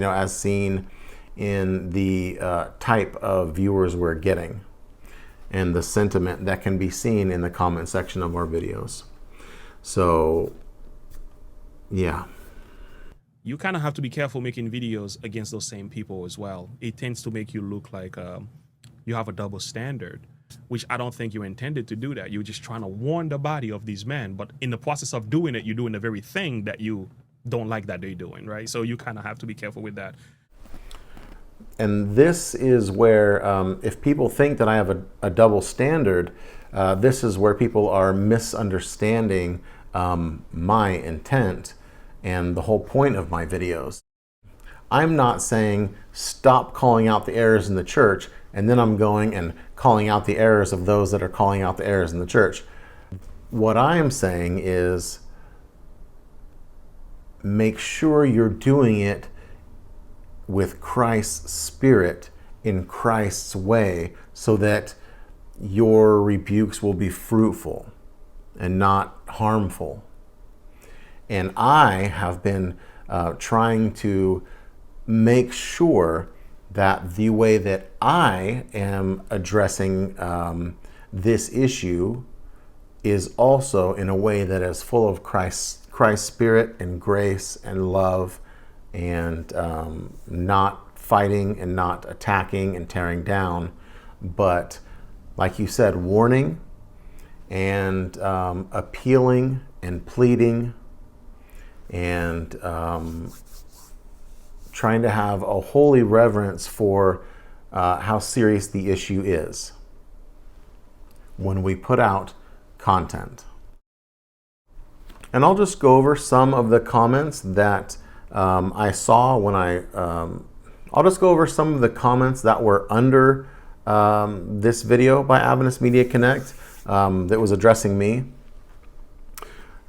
as seen in the type of viewers we're getting, and the sentiment that can be seen in the comment section of our videos. So, yeah. You kind of have to be careful making videos against those same people as well. It tends to make you look like you have a double standard, which I don't think you intended to do that. You're just trying to warn the body of these men, but in the process of doing it, you're doing the very thing that you don't like that they're doing, right? So you kind of have to be careful with that. And this is where, if people think that I have a double standard, this is where people are misunderstanding my intent and the whole point of my videos. I'm not saying stop calling out the errors in the church, and then I'm going and calling out the errors of those that are calling out the errors in the church. What I am saying is make sure you're doing it with Christ's Spirit, in Christ's way, so that your rebukes will be fruitful and not harmful. And I have been trying to make sure that the way that I am addressing this issue is also in a way that is full of Christ's Spirit and grace and love, and not fighting and not attacking and tearing down, but, like you said, warning and appealing and pleading, and trying to have a holy reverence for how serious the issue is when we put out content. And I'll just go over some of the comments that I saw when I'll just go over some of the comments that were under this video by Adventist Media Connect that was addressing me.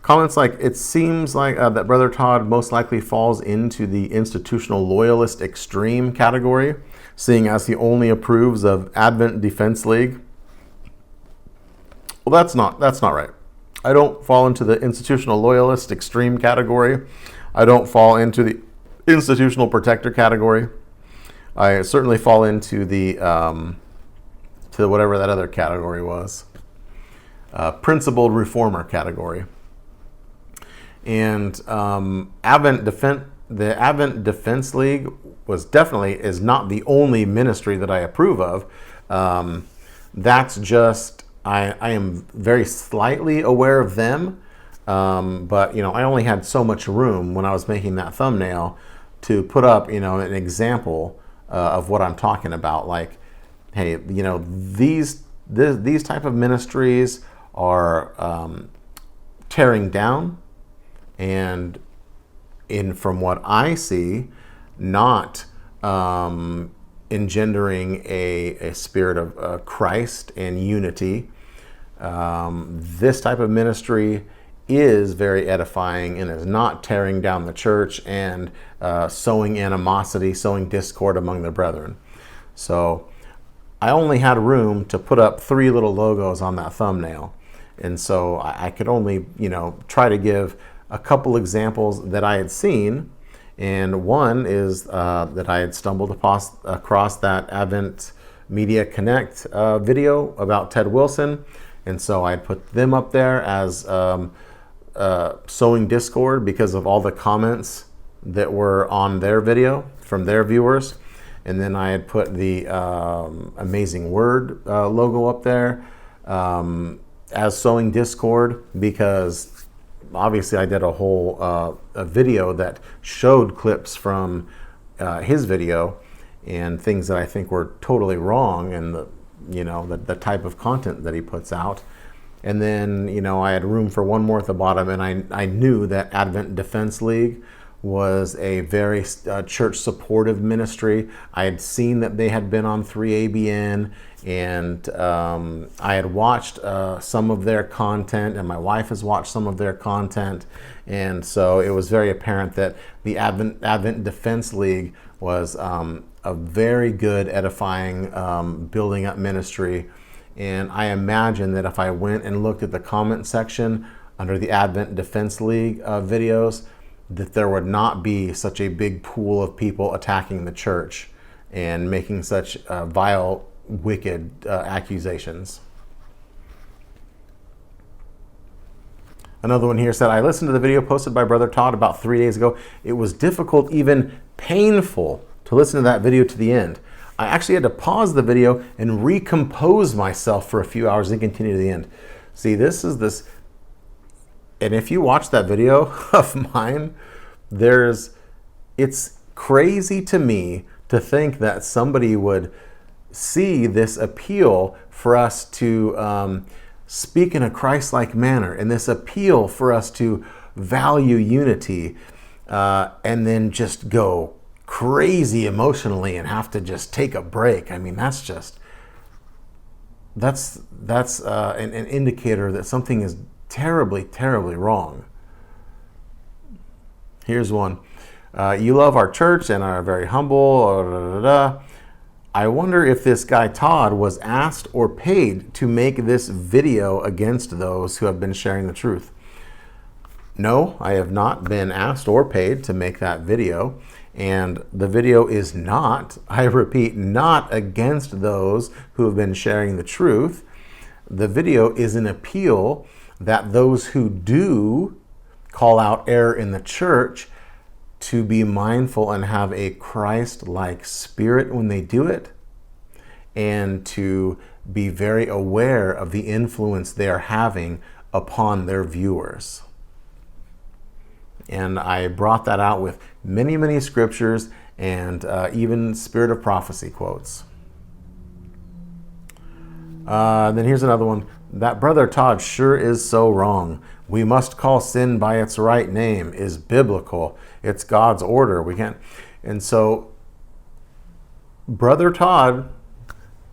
Comments like, it seems like that Brother Todd most likely falls into the institutional loyalist extreme category, seeing as he only approves of Advent Defense League. Well, that's not right. I don't fall into the institutional loyalist extreme category. I don't fall into the institutional protector category. I certainly fall into the to whatever that other category was, principled reformer category. And the Advent Defense League is not the only ministry that I approve of. That's just, I am very slightly aware of them, but I only had so much room when I was making that thumbnail to put up an example of what I'm talking about. Like, hey, these type of ministries are tearing down, and from what I see, not engendering a spirit of Christ and unity. This type of ministry is very edifying and is not tearing down the church and sowing animosity, sowing discord among the brethren. So I only had room to put up 3 little logos on that thumbnail. And so I could only, try to give a couple examples that I had seen. And one is that I had stumbled across that Advent Media Connect video about Ted Wilson. And so I put them up there as sowing discord because of all the comments that were on their video from their viewers. And then I had put the Amazing Word logo up there as sowing discord, because obviously I did a whole a video that showed clips from his video and things that I think were totally wrong, and the type of content that he puts out. And then I had room for one more at the bottom, and I knew that Advent Defense League was a very church supportive ministry. I had seen that they had been on 3ABN, and I had watched some of their content, and my wife has watched some of their content. And so it was very apparent that the Advent Defense League was a very good, edifying, building up ministry. And I imagine that if I went and looked at the comment section under the Advent Defense League videos, that there would not be such a big pool of people attacking the church and making such vile, wicked accusations. Another one here said, I listened to the video posted by Brother Todd about 3 days ago. It was difficult, even painful, to listen to that video to the end. I actually had to pause the video and recompose myself for a few hours and continue to the end. See, and if you watch that video of mine, it's crazy to me to think that somebody would see this appeal for us to speak in a Christ-like manner, and this appeal for us to value unity, and then just go crazy emotionally and have to just take a break. I mean, that's an indicator that something is terribly, terribly wrong. Here's one. You love our church and are very humble. I wonder if this guy Todd was asked or paid to make this video against those who have been sharing the truth. No, I have not been asked or paid to make that video. And the video is not, I repeat, not against those who have been sharing the truth. The video is an appeal that those who do call out error in the church to be mindful and have a Christ-like spirit when they do it, and to be very aware of the influence they are having upon their viewers. And I brought that out with many, many scriptures and even Spirit of Prophecy quotes. Then here's another one. That Brother Todd sure is so wrong. We must call sin by its right name is biblical. It's God's order. We can't. And so Brother Todd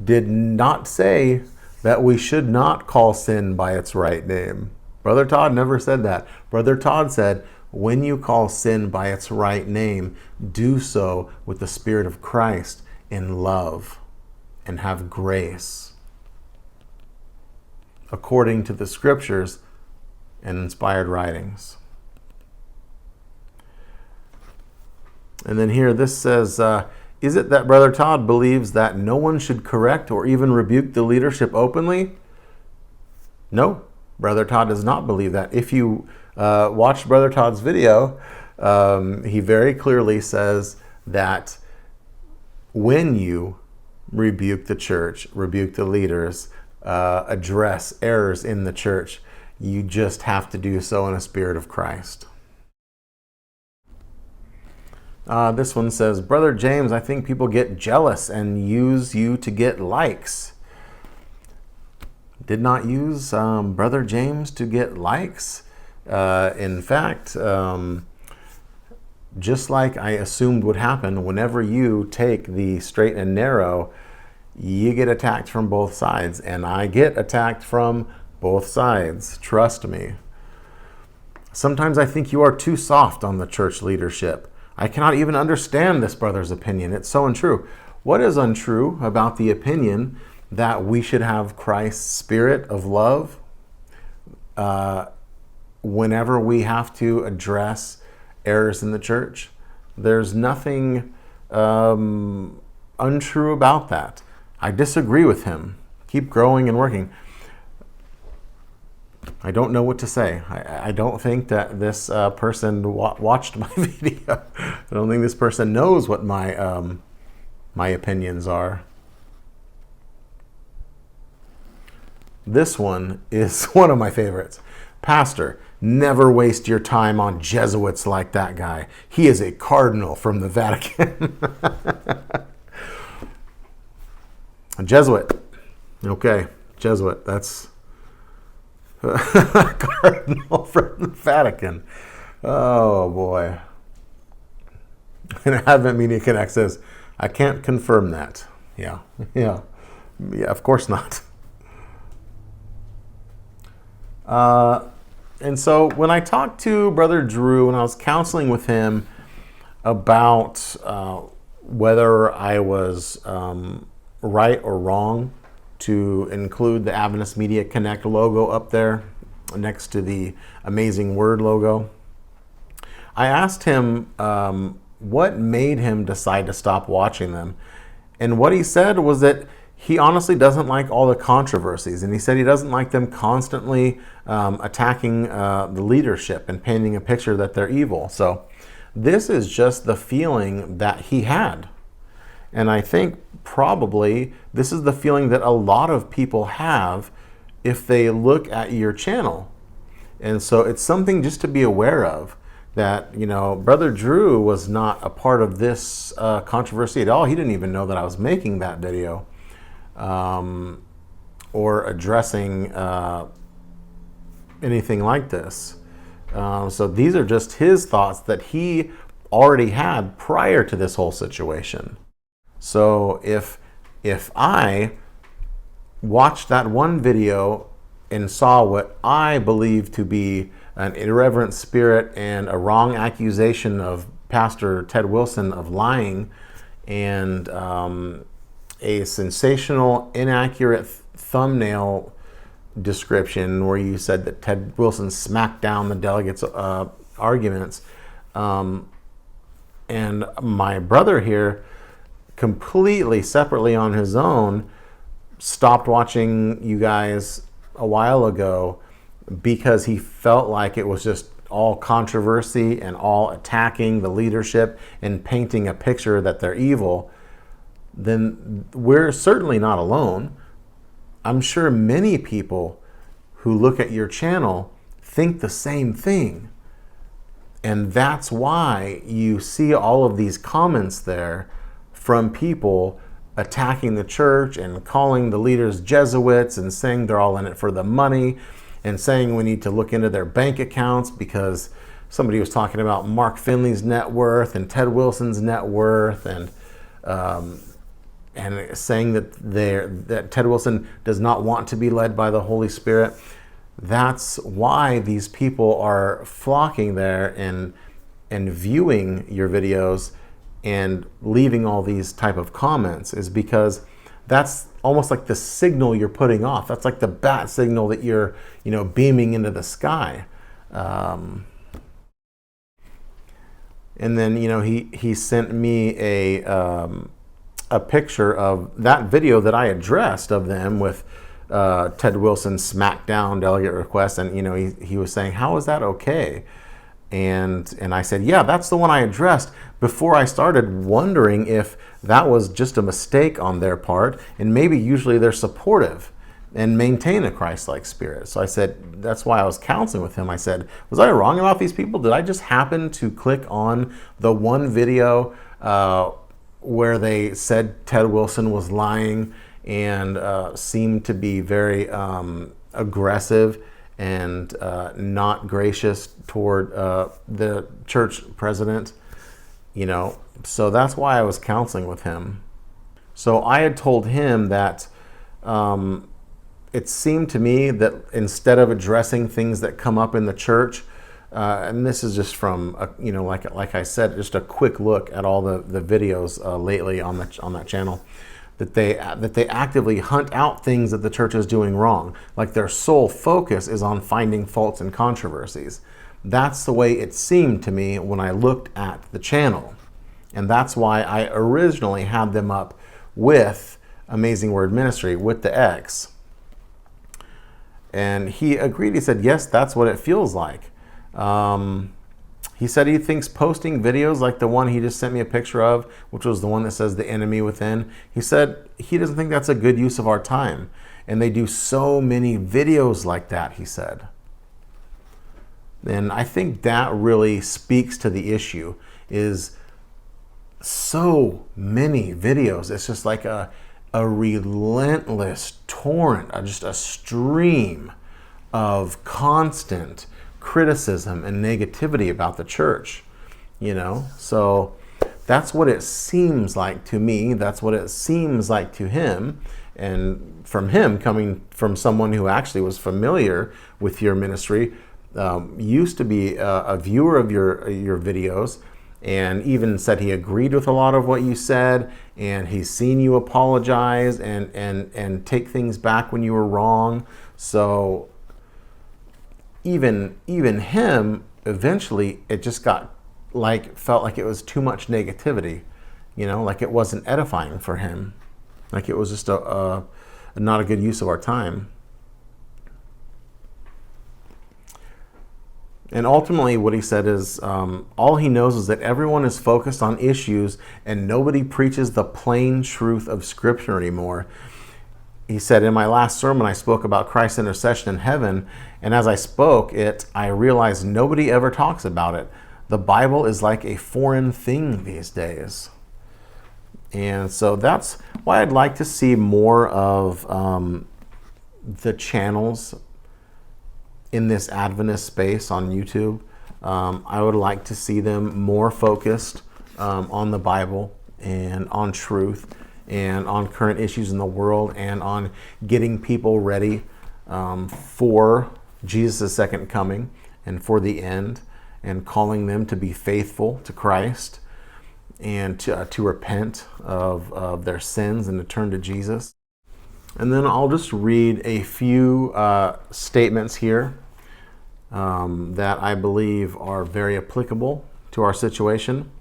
did not say that we should not call sin by its right name. Brother Todd never said that. Brother Todd said, when you call sin by its right name, do so with the Spirit of Christ in love and have grace, according to the scriptures and inspired writings. And then here this says, is it that Brother Todd believes that no one should correct or even rebuke the leadership openly? No, Brother Todd does not believe that. If you watch Brother Todd's video, he very clearly says that when you rebuke the church, rebuke the leaders, address errors in the church, you just have to do so in a spirit of Christ. This one says, Brother James, I think people get jealous and use you to get likes. Did not use Brother James to get likes. In fact, just like I assumed would happen, whenever you take the straight and narrow, you get attacked from both sides. And I get attacked from both sides. Trust me. Sometimes I think you are too soft on the church leadership. I cannot even understand this brother's opinion. It's so untrue. What is untrue about the opinion that we should have Christ's spirit of love whenever we have to address errors in the church? There's nothing untrue about that. I disagree with him. Keep growing and working. I don't know what to say. I don't think that this person watched my video. I don't think this person knows what my my opinions are. This one is one of my favorites. Pastor, never waste your time on Jesuits like that guy. He is a cardinal from the Vatican. A Jesuit. Okay, Jesuit. That's a cardinal from the Vatican. Oh, boy. And Advent Media Connect says, I can't confirm that. Yeah, of course not. And so when I talked to Brother Drew and I was counseling with him about whether I was right or wrong to include the Adventist Media Connect logo up there next to the Amazing Word logo, I asked him what made him decide to stop watching them. And what he said was that he honestly doesn't like all the controversies, and he said he doesn't like them constantly attacking the leadership and painting a picture that they're evil. So this is just the feeling that he had. And I think probably this is the feeling that a lot of people have if they look at your channel. And so it's something just to be aware of, that, you know, Brother Drew was not a part of this controversy at all. He didn't even know that I was making that video. Or addressing anything like this. So these are just his thoughts that he already had prior to this whole situation. So if I watched that one video and saw what I believe to be an irreverent spirit and a wrong accusation of Pastor Ted Wilson of lying, and a sensational, inaccurate thumbnail description where you said that Ted Wilson smacked down the delegates' arguments, and my brother here completely separately on his own stopped watching you guys a while ago because he felt like it was just all controversy and all attacking the leadership and painting a picture that they're evil, then we're certainly not alone. I'm sure many people who look at your channel think the same thing. And that's why you see all of these comments there from people attacking the church and calling the leaders Jesuits and saying they're all in it for the money and saying we need to look into their bank accounts because somebody was talking about Mark Finley's net worth and Ted Wilson's net worth, and saying that Ted Wilson does not want to be led by the Holy Spirit. That's why these people are flocking there and viewing your videos and leaving all these type of comments, is because that's almost like the signal you're putting off. That's like the bat signal that you're, beaming into the sky. And then, he sent me a picture of that video that I addressed of them with Ted Wilson smackdown delegate request, and he was saying, how is that okay? And I said, yeah, that's the one I addressed before I started wondering if that was just a mistake on their part, and maybe usually they're supportive and maintain a Christ-like spirit. So I said, that's why I was counseling with him. I said, was I wrong about these people? Did I just happen to click on the one video where they said Ted Wilson was lying and seemed to be very aggressive and not gracious toward the church president? So that's why I was counseling with him. So I had told him that it seemed to me that instead of addressing things that come up in the church, and this is just from like I said, just a quick look at all the videos lately on that channel, that they actively hunt out things that the church is doing wrong. Like their sole focus is on finding faults and controversies. That's the way it seemed to me when I looked at the channel. And that's why I originally had them up with Amazing Word Ministry, with the X. And he agreed. He said, yes, that's what it feels like. He said he thinks posting videos like the one he just sent me a picture of, which was the one that says the enemy within, he said he doesn't think that's a good use of our time. And they do so many videos like that, he said. And I think that really speaks to the issue, is so many videos. It's just like a relentless torrent, just a stream of constant criticism and negativity about the church, So that's what it seems like to me. That's what it seems like to him. And from him, coming from someone who actually was familiar with your ministry, used to be a viewer of your videos, and even said he agreed with a lot of what you said, and he's seen you apologize and take things back when you were wrong. So even him, eventually it just felt like it was too much negativity, like it wasn't edifying for him, like it was just a not a good use of our time. And ultimately what he said is, all he knows is that everyone is focused on issues and nobody preaches the plain truth of Scripture anymore. He said, in my last sermon, I spoke about Christ's intercession in heaven, and as I spoke it, I realized nobody ever talks about it. The Bible is like a foreign thing these days. And so that's why I'd like to see more of the channels in this Adventist space on YouTube. I would like to see them more focused on the Bible and on truth and on current issues in the world and on getting people ready for Jesus' second coming and for the end, and calling them to be faithful to Christ and to repent of their sins and to turn to Jesus. And then I'll just read a few statements here that I believe are very applicable to our situation.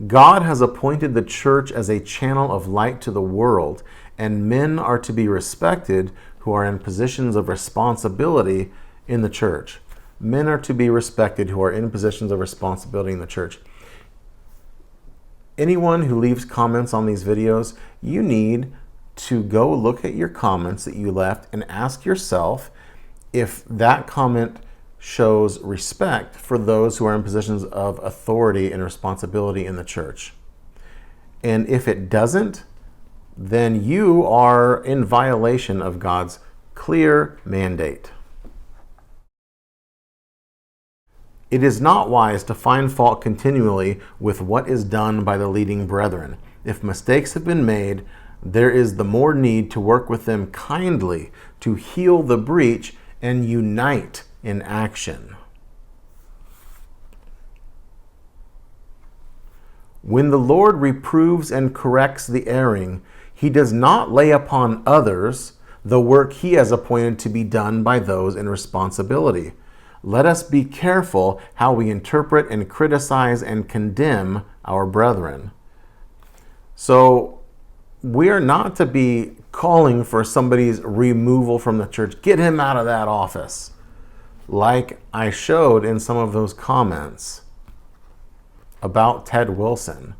God has appointed the church as a channel of light to the world, and men are to be respected who are in positions of responsibility in the church. Men are to be respected who are in positions of responsibility in the church. Anyone who leaves comments on these videos, you need to go look at your comments that you left and ask yourself if that comment shows respect for those who are in positions of authority and responsibility in the church. And if it doesn't, then you are in violation of God's clear mandate. It is not wise to find fault continually with what is done by the leading brethren. If mistakes have been made, there is the more need to work with them kindly to heal the breach and unite in action. When the Lord reproves and corrects the erring, he does not lay upon others the work he has appointed to be done by those in responsibility. Let us be careful how we interpret and criticize and condemn our brethren. So we are not to be calling for somebody's removal from the church. Get him out of that office, like I showed in some of those comments about Ted Wilson.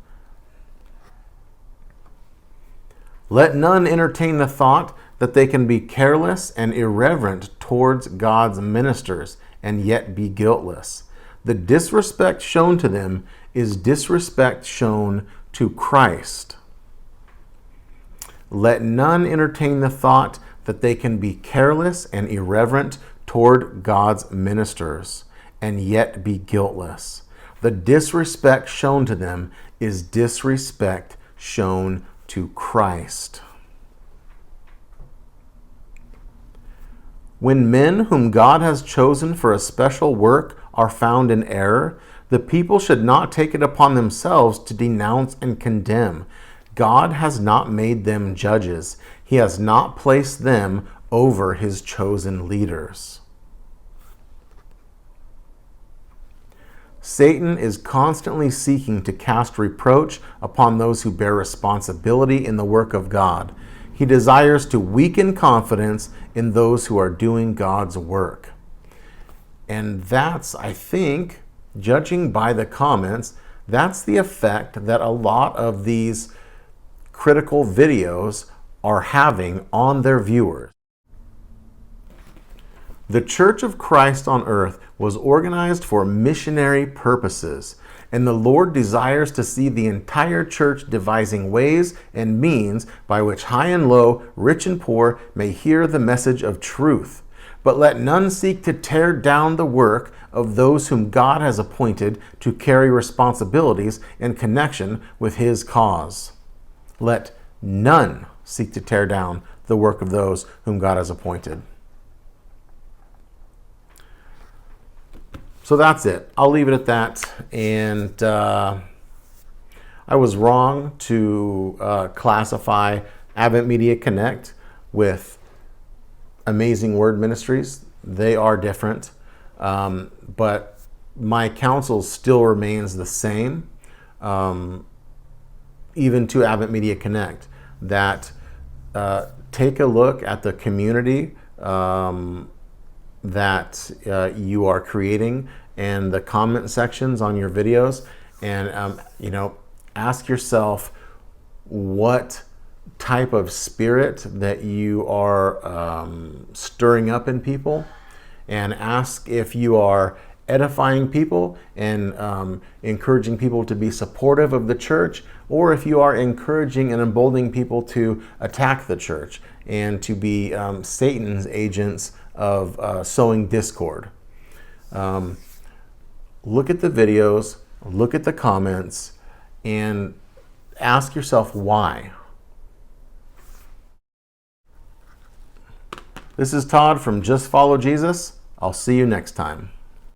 Let none entertain the thought that they can be careless and irreverent towards God's ministers and yet be guiltless. The disrespect shown to them is disrespect shown to Christ. Let none entertain the thought that they can be careless and irreverent toward God's ministers and yet be guiltless. The disrespect shown to them is disrespect shown to Christ. When men whom God has chosen for a special work are found in error, the people should not take it upon themselves to denounce and condemn. God has not made them judges. He has not placed them over his chosen leaders. Satan is constantly seeking to cast reproach upon those who bear responsibility in the work of God. He desires to weaken confidence in those who are doing God's work. And that's, I think, judging by the comments, that's the effect that a lot of these critical videos are having on their viewers. The Church of Christ on earth was organized for missionary purposes, and the Lord desires to see the entire church devising ways and means by which high and low, rich and poor may hear the message of truth. But let none seek to tear down the work of those whom God has appointed to carry responsibilities in connection with His cause. Let none seek to tear down the work of those whom God has appointed. So that's it. I'll leave it at that. And I was wrong to classify Advent Media Connect with Amazing Word Ministries. They are different. But my counsel still remains the same, even to Advent Media Connect, that take a look at the community that you are creating and the comment sections on your videos, and ask yourself what type of spirit that you are stirring up in people, and ask if you are edifying people and encouraging people to be supportive of the church, or if you are encouraging and emboldening people to attack the church and to be Satan's agents of sowing discord. Look at the videos, look at the comments, and ask yourself why. This is Todd from Just Follow Jesus. I'll see you next time.